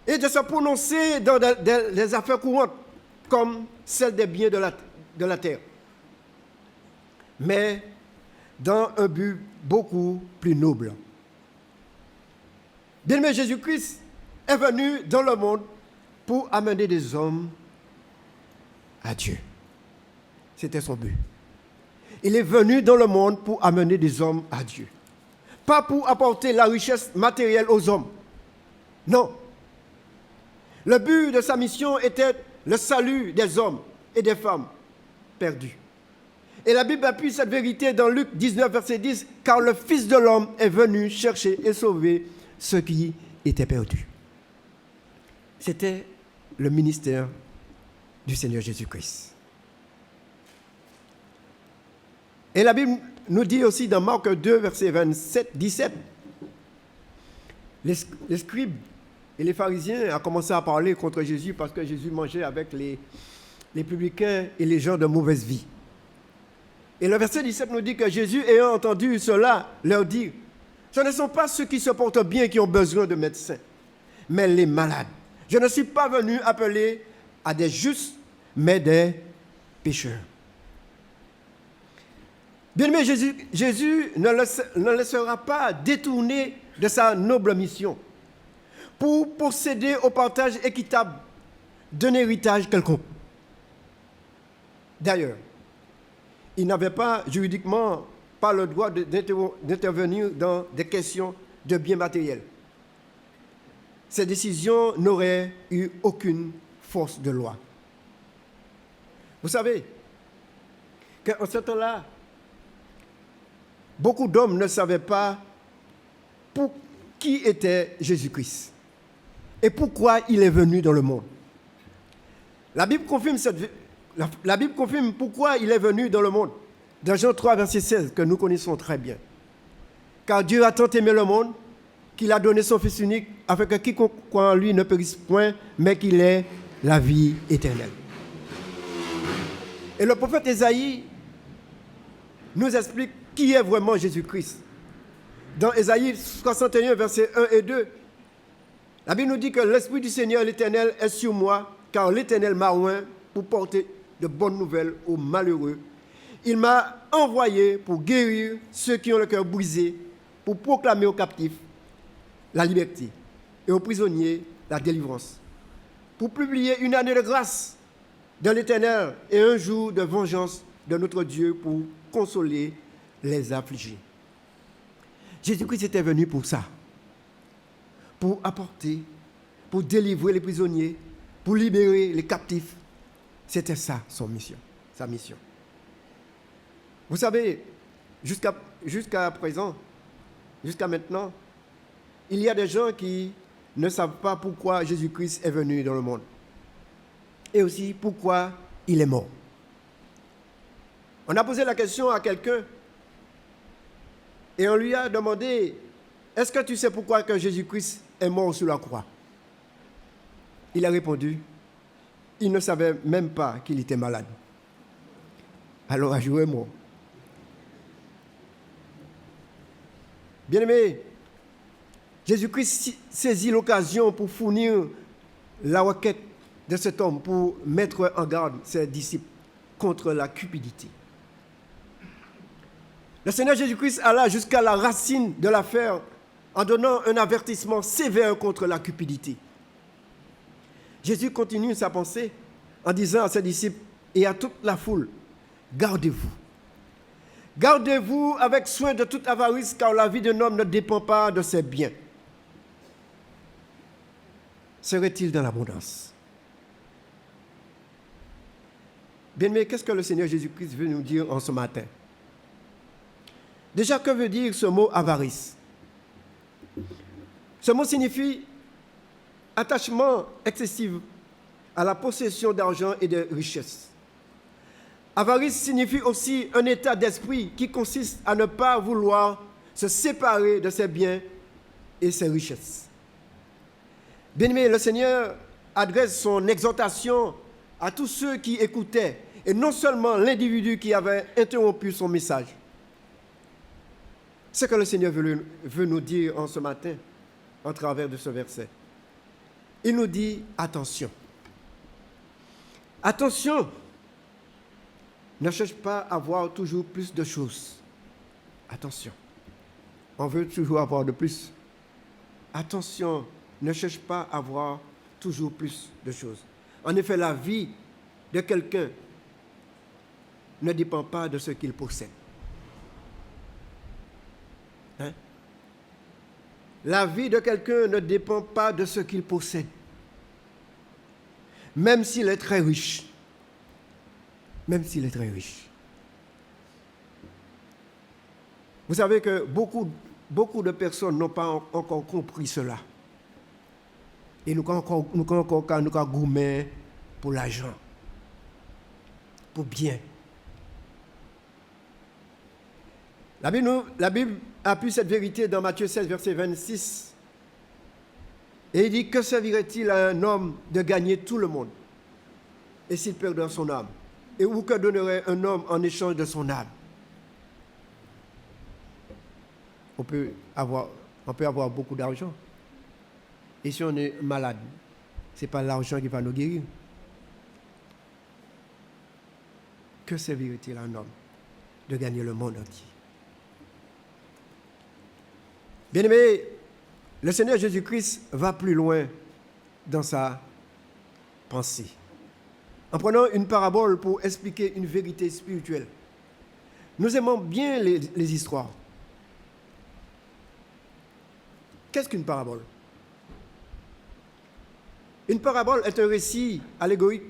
[SPEAKER 4] Et de se prononcer dans des affaires courantes, comme celles des biens de la terre. Mais dans un but beaucoup plus noble. Bien-aimé, Jésus-Christ est venu dans le monde pour amener des hommes à Dieu. C'était son but. Il est venu dans le monde pour amener des hommes à Dieu. Pas pour apporter la richesse matérielle aux hommes. Non. Le but de sa mission était le salut des hommes et des femmes perdus. Et la Bible appuie cette vérité dans Luc 19, verset 10, « Car le Fils de l'homme est venu chercher et sauver ceux qui étaient perdus. » C'était le ministère du Seigneur Jésus-Christ. Et la Bible nous dit aussi dans Marc 2, verset 17, les scribes et les pharisiens ont commencé à parler contre Jésus parce que Jésus mangeait avec les publicains et les gens de mauvaise vie. Et le verset 17 nous dit que Jésus, ayant entendu cela, leur dit, « Ce ne sont pas ceux qui se portent bien qui ont besoin de médecins, mais les malades. Je ne suis pas venu appeler à des justes, mais des pécheurs. » Bien-aimé, Jésus ne laissera pas détourner de sa noble mission pour procéder au partage équitable d'un héritage quelconque. D'ailleurs, il n'avait pas juridiquement pas le droit d'intervenir dans des questions de biens matériels. Ces décisions n'auraient eu aucune force de loi. Vous savez qu'en ce temps-là, beaucoup d'hommes ne savaient pas pour qui était Jésus-Christ et pourquoi il est venu dans le monde. La Bible confirme pourquoi il est venu dans le monde. Dans Jean 3, verset 16, que nous connaissons très bien. Car Dieu a tant aimé le monde qu'il a donné son Fils unique afin que quiconque croit en lui ne périsse point, mais qu'il ait la vie éternelle. Et le prophète Ésaïe nous explique qui est vraiment Jésus-Christ. Dans Ésaïe 61, versets 1 et 2, la Bible nous dit que l'Esprit du Seigneur l'Éternel est sur moi, car l'Éternel m'a oint pour porter de bonnes nouvelles aux malheureux. Il m'a envoyé pour guérir ceux qui ont le cœur brisé, pour proclamer aux captifs la liberté et aux prisonniers la délivrance, pour publier une année de grâce de l'Éternel et un jour de vengeance de notre Dieu pour consoler les affligés. Jésus-Christ était venu pour ça, pour apporter, pour délivrer les prisonniers, pour libérer les captifs. C'était ça sa mission. Vous savez, jusqu'à présent, jusqu'à maintenant, il y a des gens qui ne savent pas pourquoi Jésus-Christ est venu dans le monde. Et aussi pourquoi il est mort. On a posé la question à quelqu'un et on lui a demandé, est-ce que tu sais pourquoi que Jésus-Christ est mort sur la croix? Il a répondu, il ne savait même pas qu'il était malade. Alors a joué mort. Bien-aimé, Jésus-Christ saisit l'occasion pour fournir la requête de cet homme pour mettre en garde ses disciples contre la cupidité. Le Seigneur Jésus-Christ alla jusqu'à la racine de l'affaire en donnant un avertissement sévère contre la cupidité. Jésus continue sa pensée en disant à ses disciples et à toute la foule, gardez-vous. Gardez-vous avec soin de toute avarice, car la vie d'un homme ne dépend pas de ses biens. Serait-il dans l'abondance? Bien-aimés, qu'est-ce que le Seigneur Jésus-Christ veut nous dire en ce matin? Déjà, que veut dire ce mot avarice? Ce mot signifie attachement excessif à la possession d'argent et de richesses. Avarice signifie aussi un état d'esprit qui consiste à ne pas vouloir se séparer de ses biens et ses richesses. Bien-aimé, le Seigneur adresse son exhortation à tous ceux qui écoutaient, et non seulement l'individu qui avait interrompu son message. Ce que le Seigneur veut nous dire en ce matin, en travers de ce verset. Il nous dit, attention. Attention, ne cherche pas à avoir toujours plus de choses. Attention, on veut toujours avoir de plus. Attention, ne cherche pas à avoir toujours plus de choses. En effet, la vie de quelqu'un ne dépend pas de ce qu'il possède. Hein? La vie de quelqu'un ne dépend pas de ce qu'il possède. Même s'il est très riche. Même s'il est très riche. Vous savez que beaucoup de personnes n'ont pas encore compris cela. Et nous avons gourmet pour l'argent, pour bien. La Bible appuie cette vérité dans Matthieu 16, verset 26. Et il dit, que servirait-il à un homme de gagner tout le monde et s'il perdrait son âme? Et où que donnerait un homme en échange de son âme? On peut avoir beaucoup d'argent. Et si on est malade, ce n'est pas l'argent qui va nous guérir. Que servirait-il à un homme de gagner le monde entier? Bien-aimé, le Seigneur Jésus-Christ va plus loin dans sa pensée. En prenant une parabole pour expliquer une vérité spirituelle. Nous aimons bien les histoires. Qu'est-ce qu'une parabole? Une parabole est un récit allégorique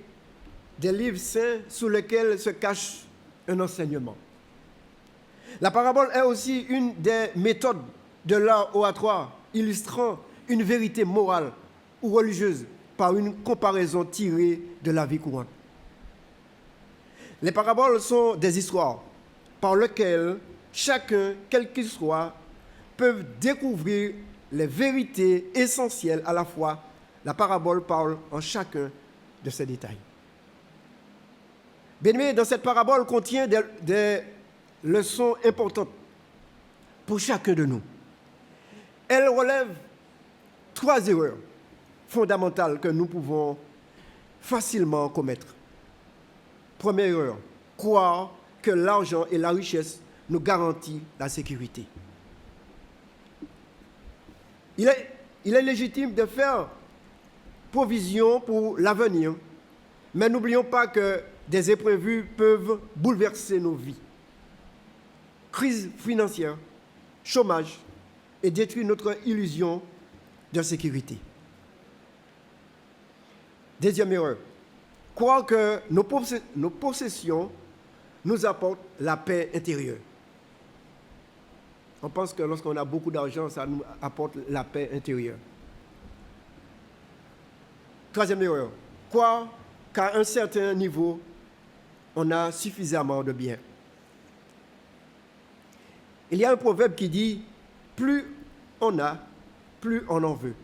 [SPEAKER 4] des livres saints sous lesquels se cache un enseignement. La parabole est aussi une des méthodes de l'art oratoire illustrant une vérité morale ou religieuse par une comparaison tirée de la vie courante. Les paraboles sont des histoires par lesquelles chacun, quel qu'il soit, peut découvrir les vérités essentielles à la fois. La parabole parle en chacun de ces détails. Bien-aimé, dans cette parabole contient des leçons importantes pour chacun de nous. Elle relève 3 erreurs fondamentales que nous pouvons facilement commettre. Première erreur, croire que l'argent et la richesse nous garantissent la sécurité. Il est légitime de faire provision pour l'avenir, mais n'oublions pas que des imprévus peuvent bouleverser nos vies. Crise financière, chômage, et détruire notre illusion de sécurité. Deuxième erreur, croire que nos possessions nous apportent la paix intérieure. On pense que lorsqu'on a beaucoup d'argent, ça nous apporte la paix intérieure. Troisième erreur, croire qu'à un certain niveau, on a suffisamment de biens. Il y a un proverbe qui dit « Plus on a, plus on en veut ».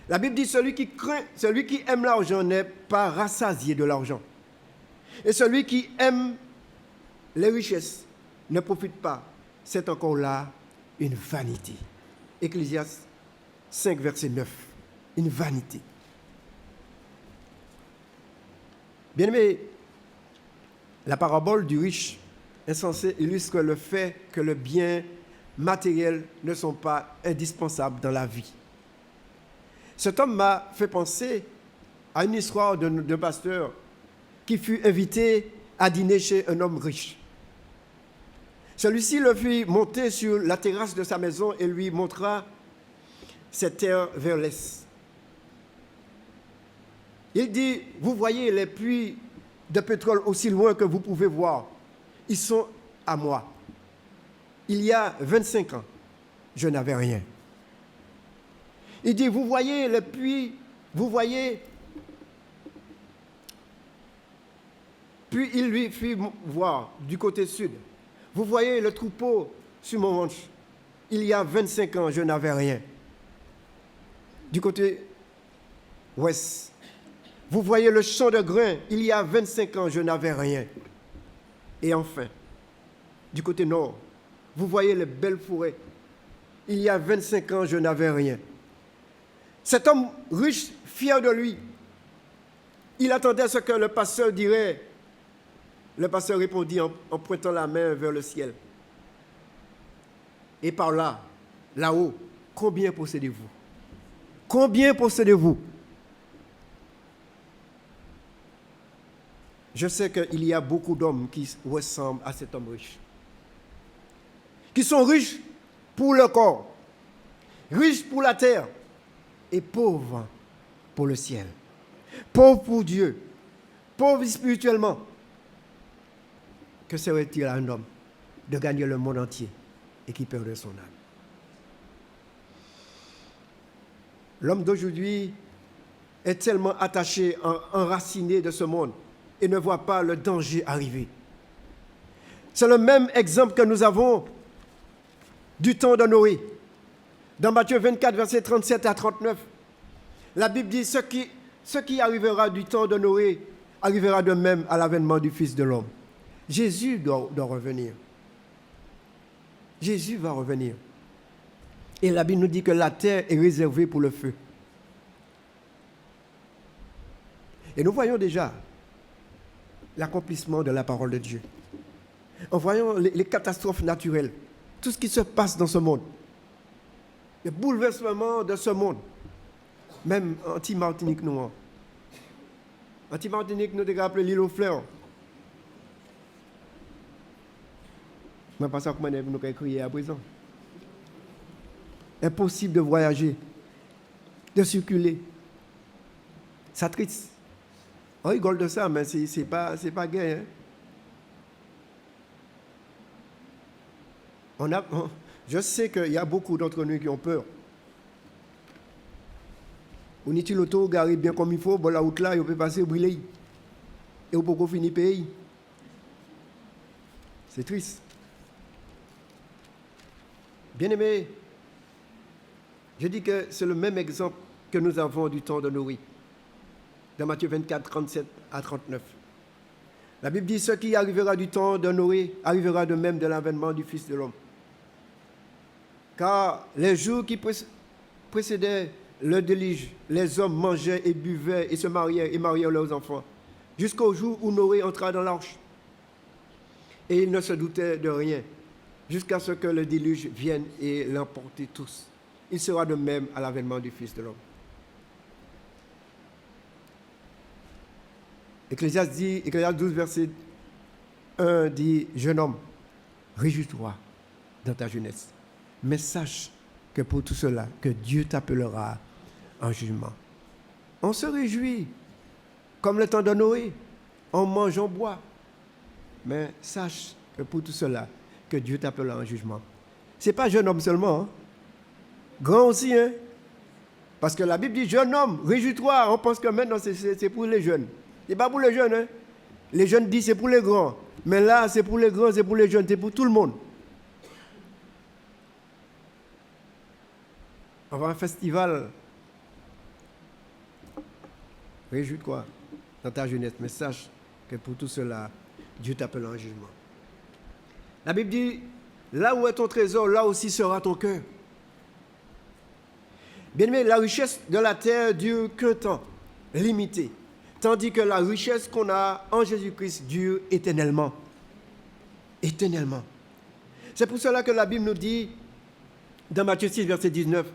[SPEAKER 4] La Bible dit « Celui qui aime l'argent n'est pas rassasié de l'argent. Et celui qui aime les richesses ne profite pas. C'est encore là une vanité. » Ecclésiaste 5, verset 9. Une vanité. Bien-aimé, la parabole du riche insensé illustre le fait que les biens matériels ne sont pas indispensables dans la vie. Cet homme m'a fait penser à une histoire d'un pasteur qui fut invité à dîner chez un homme riche. Celui-ci le fit monter sur la terrasse de sa maison et lui montra ses terres vers l'est. Il dit, vous voyez les puits de pétrole aussi loin que vous pouvez voir. Ils sont à moi. Il y a 25 ans, je n'avais rien. Il dit, vous voyez les puits, vous voyez. Puis il lui fit voir du côté sud. Vous voyez le troupeau sur mon manche. Il y a 25 ans, je n'avais rien. Du côté ouest. Vous voyez le champ de grains. Il y a 25 ans, je n'avais rien. Et enfin, du côté nord, vous voyez les belles forêts. Il y a 25 ans, je n'avais rien. Cet homme riche, fier de lui, il attendait ce que le pasteur dirait. Le pasteur répondit en pointant la main vers le ciel. Et par là, là-haut, combien possédez-vous? Combien possédez-vous? Je sais qu'il y a beaucoup d'hommes qui ressemblent à cet homme riche. Qui sont riches pour le corps, riches pour la terre et pauvres pour le ciel. Pauvres pour Dieu, pauvres spirituellement. Que serait-il à un homme de gagner le monde entier et qui perdrait son âme? L'homme d'aujourd'hui est tellement attaché, enraciné de ce monde et ne voit pas le danger arriver. C'est le même exemple que nous avons du temps de Noé. Dans Matthieu 24, versets 37 à 39, la Bible dit ce qui arrivera du temps de Noé arrivera de même à l'avènement du Fils de l'homme. Jésus doit revenir. Jésus va revenir. Et la Bible nous dit que la terre est réservée pour le feu. Et nous voyons déjà l'accomplissement de la parole de Dieu. En voyant les catastrophes naturelles, tout ce qui se passe dans ce monde, le bouleversement de ce monde, même anti-Martinique, nous. Anti-Martinique, nous devons appeler l'île aux fleurs. Je ne sais pas comment nous avons crié à présent. Impossible de voyager, de circuler. Ça triste. On rigole de ça, mais ce n'est pas gay. Hein? Je sais qu'il y a beaucoup d'entre nous qui ont peur. On est l'auto, garé bien comme il faut, bon, la route là, on peut passer brûler. Et on peut finir payer. C'est triste. Bien-aimés, je dis que c'est le même exemple que nous avons du temps de Noé. Dans Matthieu 24, 37 à 39. La Bible dit, ce qui arrivera du temps de Noé arrivera de même de l'avènement du Fils de l'homme. Car les jours qui précédaient le déluge, les hommes mangeaient et buvaient et se mariaient et mariaient leurs enfants, jusqu'au jour où Noé entra dans l'arche. Et ils ne se doutaient de rien, jusqu'à ce que le déluge vienne et l'emporte tous. Il sera de même à l'avènement du Fils de l'homme. Ecclésiaste 12, verset 1 dit, « Jeune homme, réjouis-toi dans ta jeunesse, mais sache que pour tout cela, que Dieu t'appellera en jugement. » On se réjouit, comme le temps de Noé, on mange, on boit, mais sache que pour tout cela, que Dieu t'appellera en jugement. Ce n'est pas jeune homme seulement, hein? Grand aussi, hein? Parce que la Bible dit, jeune homme, réjouis-toi. On pense que maintenant c'est pour les jeunes. Ce n'est pas pour les jeunes, hein? Les jeunes disent c'est pour les grands. Mais là, c'est pour les grands, c'est pour les jeunes, c'est pour tout le monde. On va à un festival. Réjouis-toi dans ta jeunesse, mais sache que pour tout cela, Dieu t'appelle en jugement. La Bible dit, là où est ton trésor, là aussi sera ton cœur. Bien aimé, la richesse de la terre dure qu'un temps, limité. tandis que la richesse qu'on a en Jésus-Christ dure éternellement. Éternellement. C'est pour cela que la Bible nous dit, dans Matthieu 6, verset 19,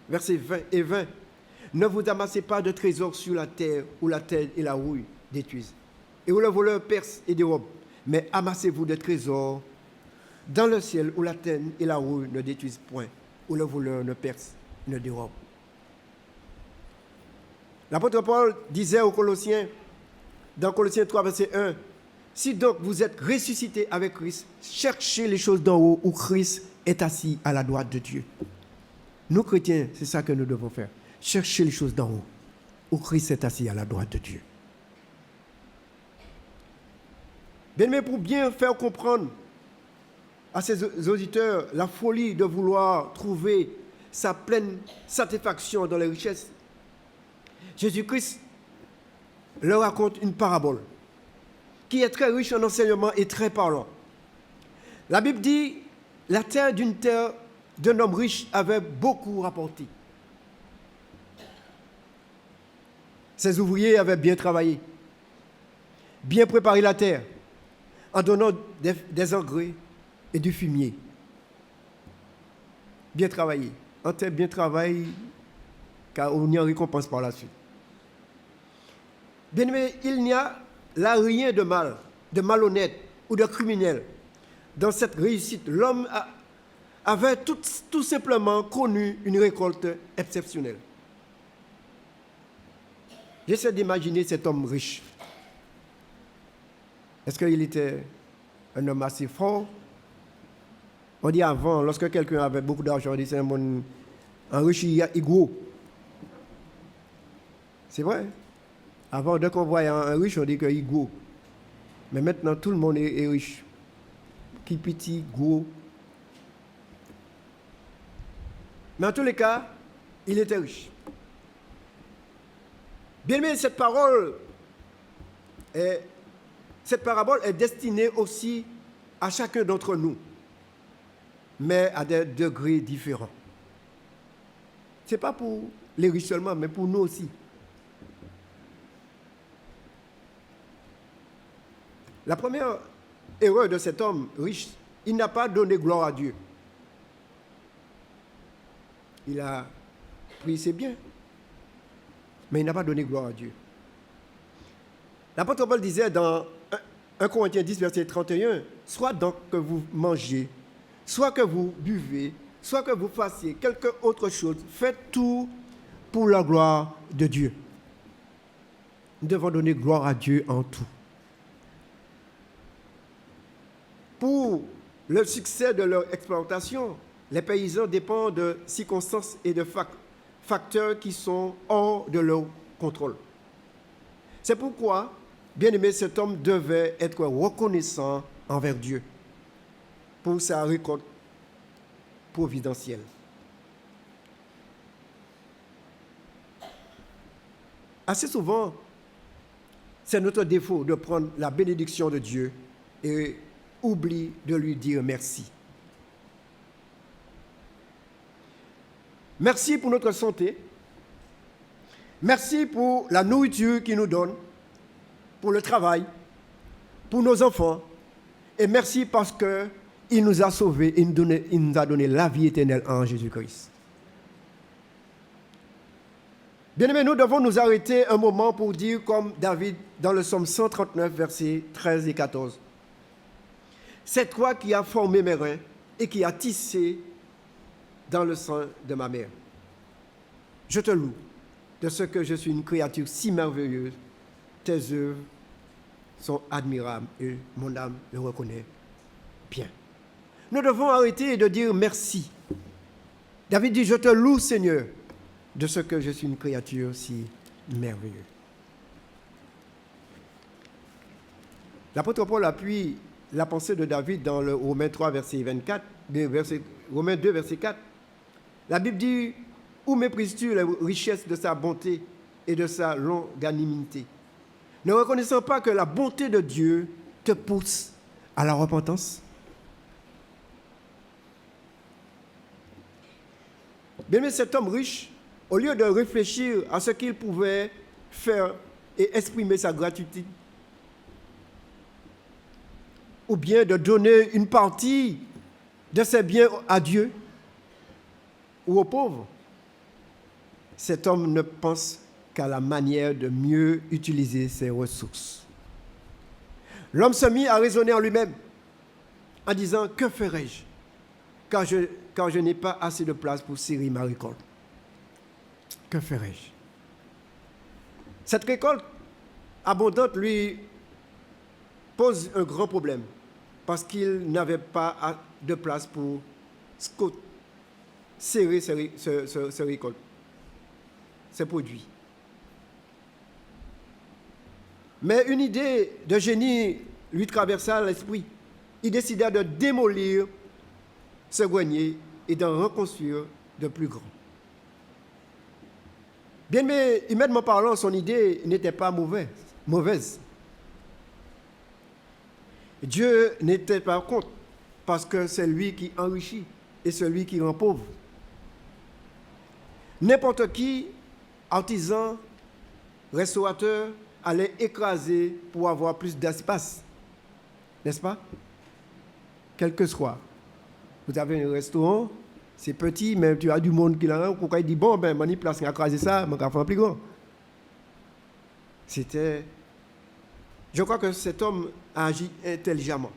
[SPEAKER 4] verset 20 et 20, ne vous amassez pas de trésors sur la terre, où la terre et la rouille détruisent, et où le voleur perce et dérobe, mais amassez-vous de trésors dans le ciel, où la terre et la rouille ne détruisent point, où le voleur ne perce, ne dérobe. L'apôtre Paul disait aux Colossiens, dans Colossiens 3, verset 1, « Si donc vous êtes ressuscités avec Christ, cherchez les choses d'en haut où Christ est assis à la droite de Dieu. » Nous, chrétiens, c'est ça que nous devons faire. Chercher les choses d'en haut où Christ est assis à la droite de Dieu. Bien, mais pour bien faire comprendre à ces auditeurs la folie de vouloir trouver sa pleine satisfaction dans les richesses, Jésus-Christ leur raconte une parabole qui est très riche en enseignements et très parlant. La Bible dit, la terre d'un homme riche avait beaucoup rapporté. Ses ouvriers avaient bien travaillé, bien préparé la terre, en donnant des engrais et du fumier. Bien travaillé. En terre bien travaillé, car on y en récompense par la suite. Bien aimé, il n'y a là rien de mal, de malhonnête ou de criminel dans cette réussite. L'homme avait tout simplement connu une récolte exceptionnelle. J'essaie d'imaginer cet homme riche. Est-ce qu'il était un homme assez fort? On dit avant, lorsque quelqu'un avait beaucoup d'argent, on dit c'est un riche et gros. C'est vrai. Avant, dès qu'on voit un riche, on dit qu'il est gros. Mais maintenant, tout le monde est riche. Qui petit, gros. Mais en tous les cas, il était riche. Bien aimé, cette parabole est destinée aussi à chacun d'entre nous, mais à des degrés différents. Ce n'est pas pour les riches seulement, mais pour nous aussi. La première erreur de cet homme riche, il n'a pas donné gloire à Dieu. Il a pris ses biens, mais il n'a pas donné gloire à Dieu. L'apôtre Paul disait dans 1 Corinthiens 10, verset 31, « Soit donc que vous mangez, soit que vous buvez, soit que vous fassiez quelque autre chose, faites tout pour la gloire de Dieu. » Nous devons donner gloire à Dieu en tout. Pour le succès de leur exploitation, les paysans dépendent de circonstances et de facteurs qui sont hors de leur contrôle. C'est pourquoi, bien aimé, cet homme devait être reconnaissant envers Dieu pour sa récolte providentielle. Assez souvent, c'est notre défaut de prendre la bénédiction de Dieu et oublie de lui dire merci. Merci pour notre santé. Merci pour la nourriture qu'il nous donne, pour le travail, pour nos enfants. Et merci parce qu'il nous a sauvés et il nous a donné la vie éternelle en Jésus-Christ. Bien-aimés, nous devons nous arrêter un moment pour dire comme David dans le psaume 139, versets 13 et 14. « C'est toi qui as formé mes reins et qui as tissé dans le sein de ma mère. Je te loue de ce que je suis une créature si merveilleuse. Tes œuvres sont admirables et mon âme le reconnaît bien. » Nous devons arrêter de dire merci. David dit, je te loue, Seigneur, de ce que je suis une créature si merveilleuse. L'apôtre Paul appuie la pensée de David dans le Romains 3, verset 24, Romains 2, verset 4. La Bible dit, où méprises-tu les richesses de sa bonté et de sa longanimité, ne reconnaissant pas que la bonté de Dieu te pousse à la repentance? Bien, mais cet homme riche, au lieu de réfléchir à ce qu'il pouvait faire et exprimer sa gratitude, ou bien de donner une partie de ses biens à Dieu ou aux pauvres. Cet homme ne pense qu'à la manière de mieux utiliser ses ressources. L'homme se mit à raisonner en lui-même en disant « Que ferai-je quand je n'ai pas assez de place pour serrer ma récolte? Que ferai-je » Cette récolte abondante lui pose un grand problème parce qu'il n'avait pas de place pour serrer ses récoltes, ses produits. Mais une idée de génie lui traversa l'esprit. Il décida de démolir ce grenier et d'en reconstruire de plus grand. Bien, mais humainement parlant, son idée n'était pas mauvaise. Dieu n'était pas contre, parce que c'est lui qui enrichit et celui qui rend pauvre. N'importe qui, artisan, restaurateur, allait écraser pour avoir plus d'espace. N'est-ce pas? Quel que soit. Vous avez un restaurant, c'est petit, mais tu as du monde qui l'a. Pourquoi il dit, bon, ben, je place, on a écrasé ça, on va faire plus grand. C'était... Je crois que cet homme a agi intelligemment.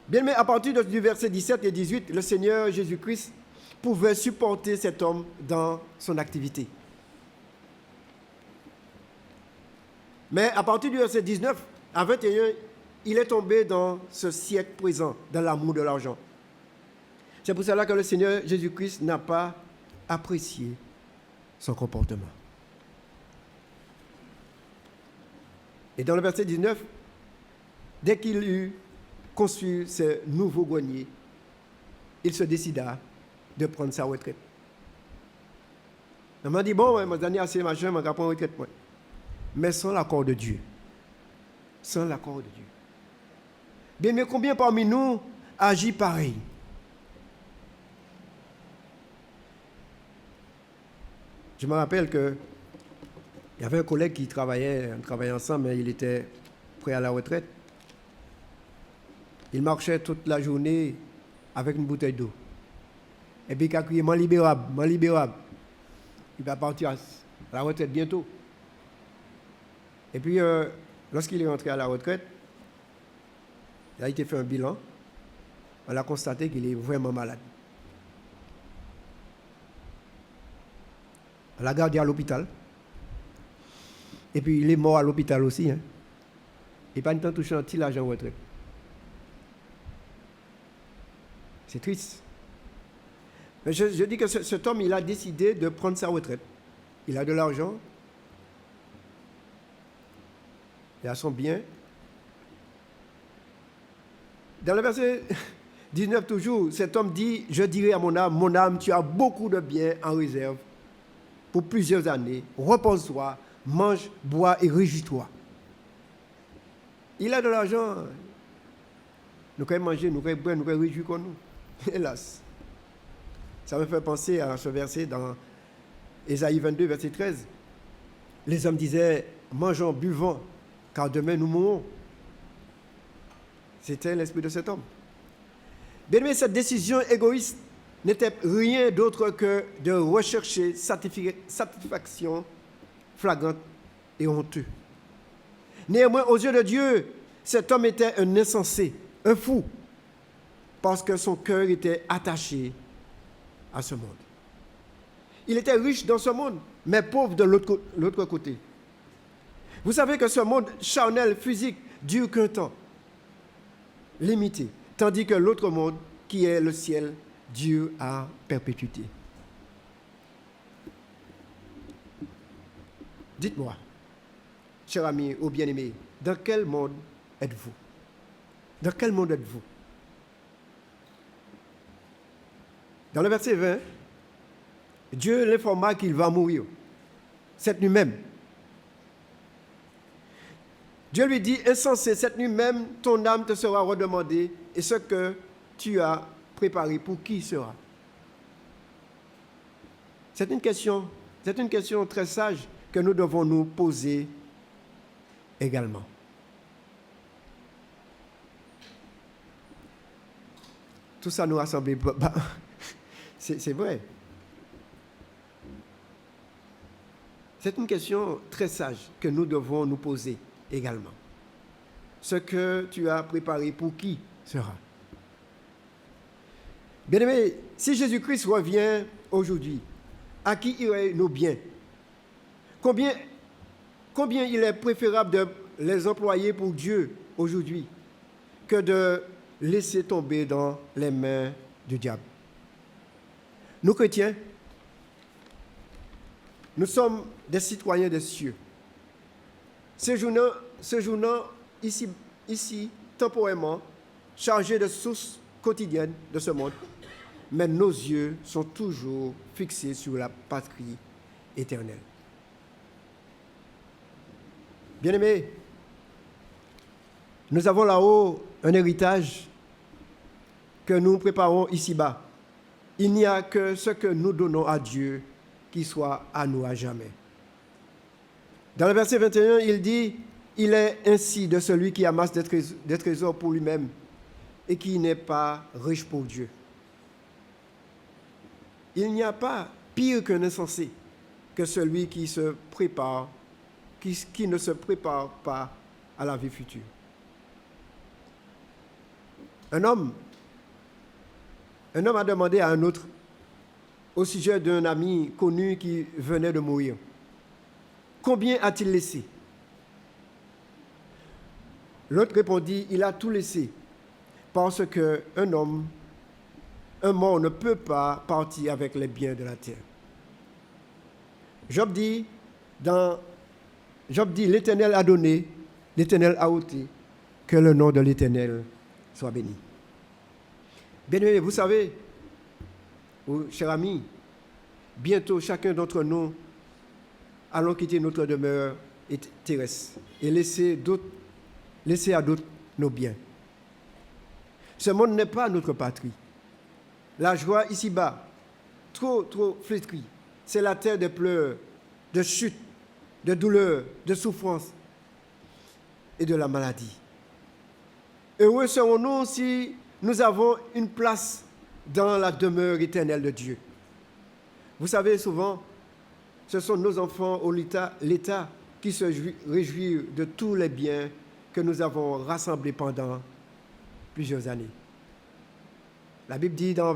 [SPEAKER 4] Bien, mais à partir du verset 17 et 18, le Seigneur Jésus-Christ pouvait supporter cet homme dans son activité. Mais à partir du verset 19 à 21, il est tombé dans ce siècle présent, dans l'amour de l'argent. C'est pour cela que le Seigneur Jésus-Christ n'a pas apprécié son comportement. Et dans le verset 19, dès qu'il eut conçu ce nouveau grenier, il se décida de prendre sa retraite. Il m'a dit, bon, je vais assez machin, je vais prendre retraite. Mais sans l'accord de Dieu. Sans l'accord de Dieu. Bien, mais combien parmi nous agit pareil? Je me rappelle qu'il y avait un collègue qui travaillait ensemble, mais il était prêt à la retraite. Il marchait toute la journée avec une bouteille d'eau. Et puis il a crié, m'en libérable. Il va partir à la retraite bientôt. Et puis, lorsqu'il est rentré à la retraite, il a été fait un bilan. On a constaté qu'il est vraiment malade. On l'a gardé à l'hôpital. Et puis, il est mort à l'hôpital aussi. Hein. Et pas une temps touché un petit l'argent en retraite. C'est triste. Mais je dis que cet homme, il a décidé de prendre sa retraite. Il a de l'argent. Il a son bien. Dans le verset 19 toujours, cet homme dit, je dirai à mon âme, tu as beaucoup de biens en réserve pour plusieurs années. Repose-toi, mange, bois et réjouis-toi. Il a de l'argent. Nous pouvons manger, nous pouvons boire, nous pouvons réjouir comme nous. Hélas. Ça me fait penser à ce verset dans Ésaïe 22, verset 13. Les hommes disaient, mangeons, buvons, car demain nous mourrons. C'était l'esprit de cet homme. Bien aimé, cette décision égoïste n'était rien d'autre que de rechercher satisfaction flagrante et honteux. Néanmoins, aux yeux de Dieu, cet homme était un insensé, un fou, parce que son cœur était attaché à ce monde. Il était riche dans ce monde, mais pauvre de l'autre côté. Vous savez que ce monde charnel, physique, dure qu'un temps, limité, tandis que l'autre monde, qui est le ciel, dure à perpétuité. Dites-moi, cher ami ou bien-aimé, dans quel monde êtes-vous? Dans quel monde êtes-vous? Dans le verset 20, Dieu l'informa qu'il va mourir cette nuit même. Dieu lui dit, insensé, cette nuit même, ton âme te sera redemandée et ce que tu as préparé, pour qui sera? C'est une question très sage que nous devons nous poser également. Tout ça nous rassemble. C'est vrai. C'est une question très sage que nous devons nous poser également. Ce que tu as préparé pour qui sera? Bien-aimés, si Jésus-Christ revient aujourd'hui, à qui iraient nos biens? Combien il est préférable de les employer pour Dieu aujourd'hui que de laisser tomber dans les mains du diable? Nous, chrétiens, nous sommes des citoyens des cieux. Séjournant ici, temporairement, chargés de sources quotidiennes de ce monde, mais nos yeux sont toujours fixés sur la patrie éternelle. Bien-aimés, nous avons là-haut un héritage que nous préparons ici-bas. Il n'y a que ce que nous donnons à Dieu qui soit à nous à jamais. Dans le verset 21, il dit « Il est ainsi de celui qui amasse des trésors pour lui-même et qui n'est pas riche pour Dieu. » Il n'y a pas pire qu'un insensé que celui qui se prépare, qui ne se prépare pas à la vie future. Un homme a demandé à un autre au sujet d'un ami connu qui venait de mourir. Combien a-t-il laissé? L'autre répondit, il a tout laissé, parce qu'un mort ne peut pas partir avec les biens de la terre. Job dit, l'Éternel a donné, l'Éternel a ôté, que le nom de l'Éternel soit béni. Bien-aimés, vous savez, chers amis, bientôt chacun d'entre nous allons quitter notre demeure terrestre et laisser à d'autres nos biens. Ce monde n'est pas notre patrie. La joie ici-bas, trop flétrie, c'est la terre de pleurs, de chutes, de douleurs, de souffrances et de la maladie. Heureux serons-nous si nous avons une place dans la demeure éternelle de Dieu. Vous savez, souvent, ce sont nos enfants ou l'État qui se réjouit de tous les biens que nous avons rassemblés pendant plusieurs années. La Bible dit dans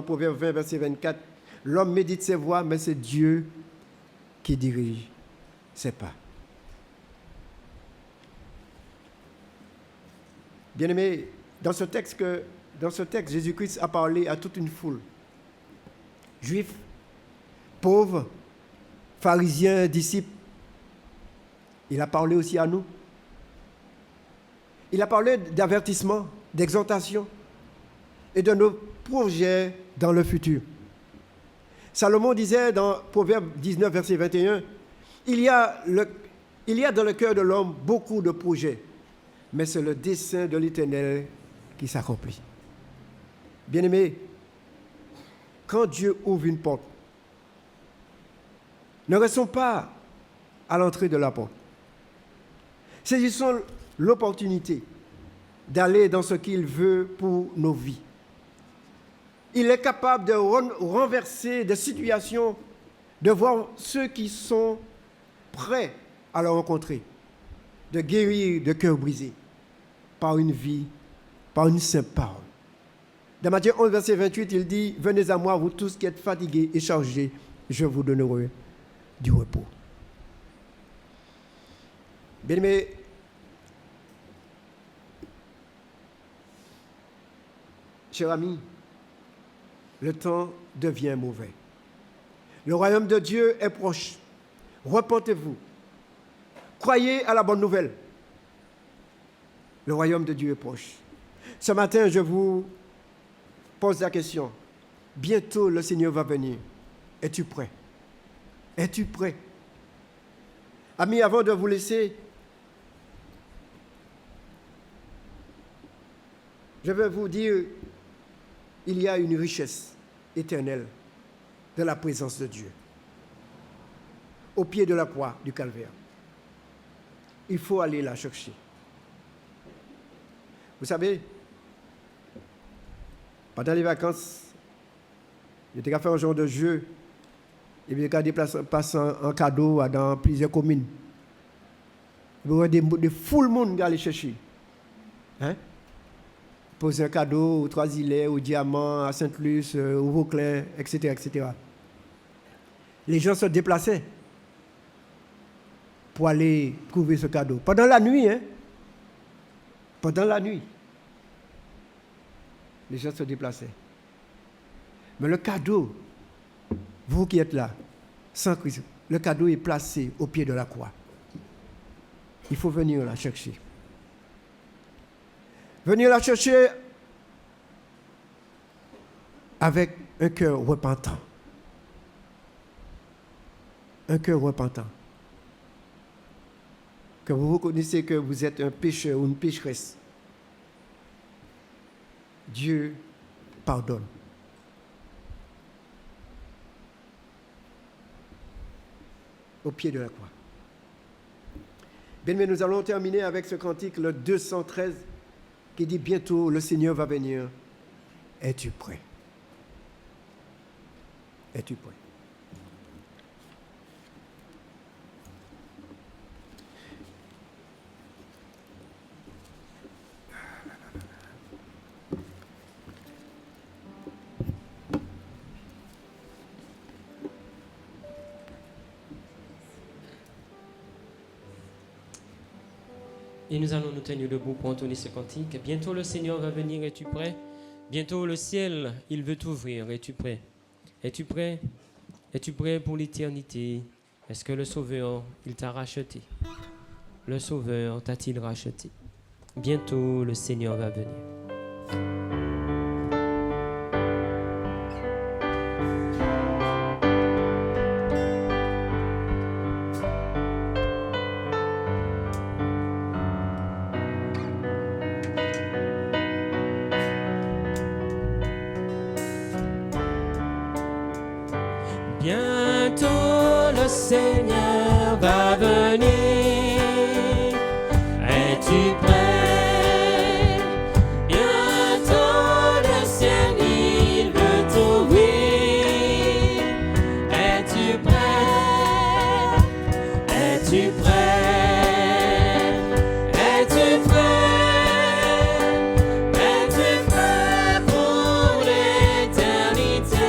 [SPEAKER 4] Proverbe 20, verset 24, « L'homme médite ses voies, mais c'est Dieu qui dirige ses pas. » Bien-aimés, dans ce texte, Jésus-Christ a parlé à toute une foule. Juifs, pauvres, pharisiens, disciples. Il a parlé aussi à nous. Il a parlé d'avertissement, d'exhortation et de nos projets dans le futur. Salomon disait dans Proverbe 19, verset 21, il y a dans le cœur de l'homme beaucoup de projets, mais c'est le dessein de l'Éternel qui s'accomplit. Bien-aimés, quand Dieu ouvre une porte, ne restons pas à l'entrée de la porte. Saisissons l'opportunité d'aller dans ce qu'il veut pour nos vies. Il est capable de renverser des situations, de voir ceux qui sont prêts à le rencontrer, de guérir de cœur brisé par une vie, par une simple parole. Dans Matthieu 11, verset 28, il dit « Venez à moi, vous tous qui êtes fatigués et chargés, je vous donnerai du repos. » Bien-aimés, chers amis, le temps devient mauvais. Le royaume de Dieu est proche. Repentez-vous. Croyez à la bonne nouvelle. Le royaume de Dieu est proche. Ce matin, je vous pose la question. Bientôt, le Seigneur va venir. Es-tu prêt? Es-tu prêt? Amis, avant de vous laisser, je vais vous dire, il y a une richesse éternelle de la présence de Dieu. au pied de la croix du calvaire. Il faut aller la chercher. Vous savez, pendant les vacances, j'étais à faire un genre de jeu. Et puis, quand je passe un cadeau dans plusieurs communes, il y a des foules de monde qui aller chercher. Hein? Poser un cadeau aux Trois-Îlets, au Diamant, à Sainte-Luce, au Vauclin, etc., etc. Les gens se déplaçaient pour aller trouver ce cadeau. Pendant la nuit, hein? Pendant la nuit, les gens se déplaçaient. Mais le cadeau, vous qui êtes là, sans Christ, le cadeau est placé au pied de la croix. Il faut venir la chercher. Venir la chercher avec un cœur repentant. Un cœur repentant. Que vous reconnaissez que vous êtes un pécheur ou une pécheresse. Dieu pardonne. Au pied de la croix. Bien, mais nous allons terminer avec ce cantique, le 213, qui dit bientôt le Seigneur va venir. Es-tu prêt? Es-tu prêt?
[SPEAKER 1] Et nous allons nous tenir debout pour entonner ce cantique. Bientôt le Seigneur va venir, es-tu prêt? Bientôt le ciel, il veut t'ouvrir, es-tu prêt? Es-tu prêt? Es-tu prêt pour l'éternité? Est-ce que le Sauveur, il t'a racheté? Le Sauveur t'a-t-il racheté? Bientôt le Seigneur va venir.
[SPEAKER 2] Bientôt le Seigneur va venir. Es-tu prêt? Bientôt le ciel il veut t'ouvrir. Es-tu prêt? Es-tu prêt? Es-tu prêt? Es-tu prêt pour l'éternité?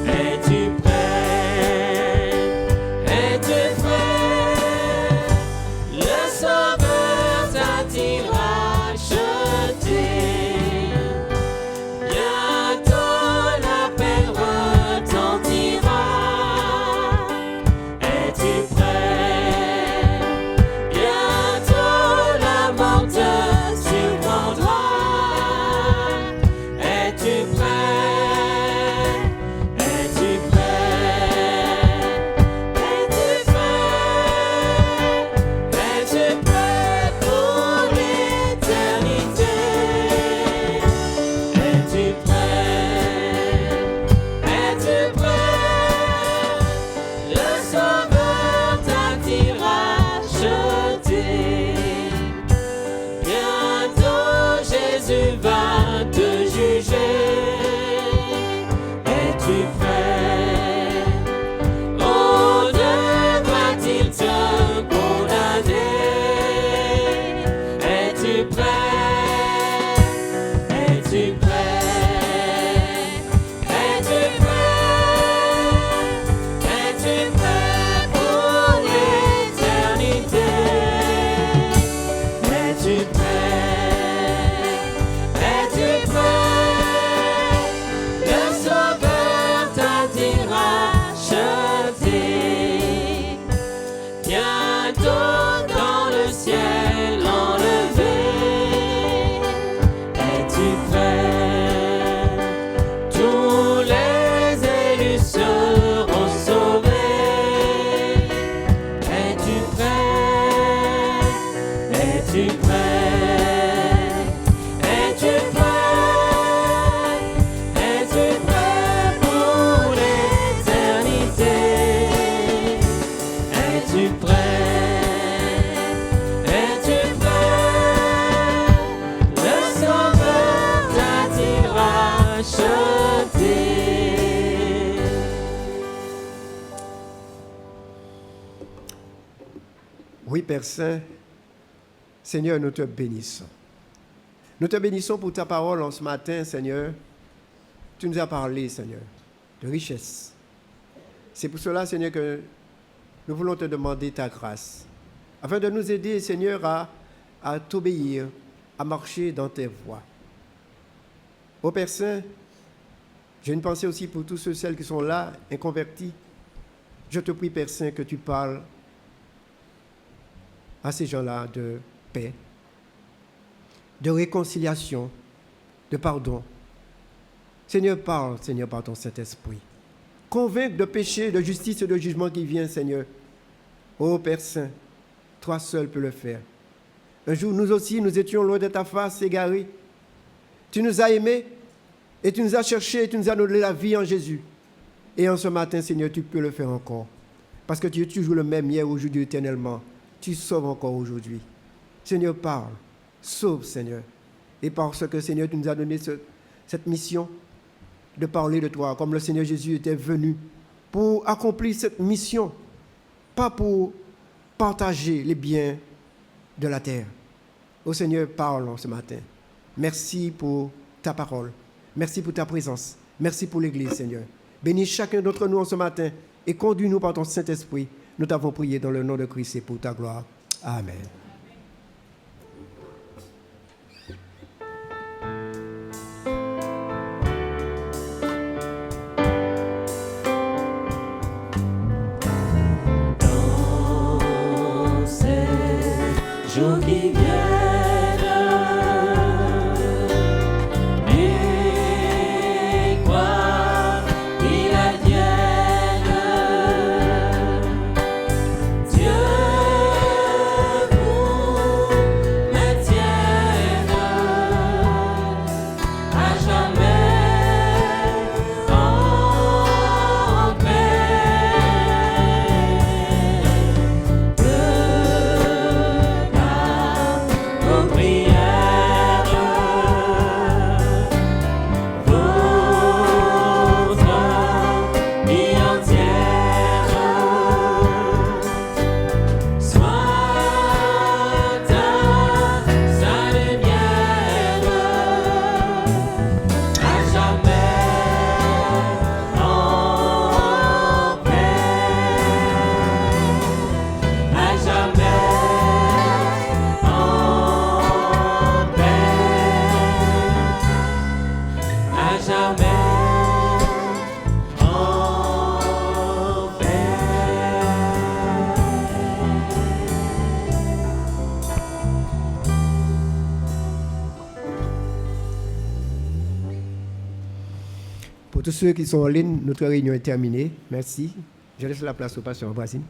[SPEAKER 2] Es-tu prêt? Es-tu prêt? Le Sauveur t'a-t-il racheté? Bientôt l'appel retentira. Es-tu prêt? Bientôt la mort te surprendra. Es-tu prêt? Es-tu prêt? Es-tu prêt? Es-tu prêt pour l'éternité? Es-tu prêt? Es-tu prêt? Le Sauveur t'a-t-il racheté? Bientôt Jésus va te juger. Es-tu prêt? Oh, devra-t-il te condamner? Es-tu prêt? Es-tu prêt? Es-tu prêt? Es-tu prêt pour l'éternité? Es-tu prêt? Es-tu prêt? Le Sauveur t'a-t-il racheté? Bientôt dans le ciel enlevé. Es-tu prêt?
[SPEAKER 4] Oui, Père Saint, Seigneur, nous te bénissons. Nous te bénissons pour ta parole en ce matin, Seigneur. Tu nous as parlé, Seigneur, de richesse. C'est pour cela, Seigneur, que nous voulons te demander ta grâce, afin de nous aider, Seigneur, à t'obéir, à marcher dans tes voies. Ô Père Saint, j'ai une pensée aussi pour tous ceux, celles qui sont là, inconvertis. Je te prie, Père Saint, que tu parles à ces gens-là de paix, de réconciliation, de pardon. Seigneur, parle, Seigneur, par ton Saint-Esprit. Convaincre de péché, de justice et de jugement qui vient, Seigneur. Ô Père Saint, toi seul peux le faire. Un jour, nous aussi, nous étions loin de ta face, égarés. Tu nous as aimés et tu nous as cherchés et tu nous as donné la vie en Jésus. Et en ce matin, Seigneur, tu peux le faire encore. Parce que tu es toujours le même hier, aujourd'hui, éternellement. Tu sauves encore aujourd'hui. Seigneur, parle. Sauve, Seigneur. Et parce que, Seigneur, tu nous as donné cette mission de parler de toi, comme le Seigneur Jésus était venu pour accomplir cette mission, pas pour partager les biens de la terre. Ô Seigneur, parle ce matin. Merci pour ta parole. Merci pour ta présence. Merci pour l'Église, Seigneur. Bénis chacun d'entre nous en ce matin et conduis-nous par ton Saint-Esprit. Nous t'avons prié dans le nom de Christ et pour ta gloire. Amen.
[SPEAKER 2] Dans ces jours qui viennent,
[SPEAKER 4] Pour tous ceux qui sont en ligne, notre réunion est terminée. Merci. Je laisse la place au pasteur Voisine.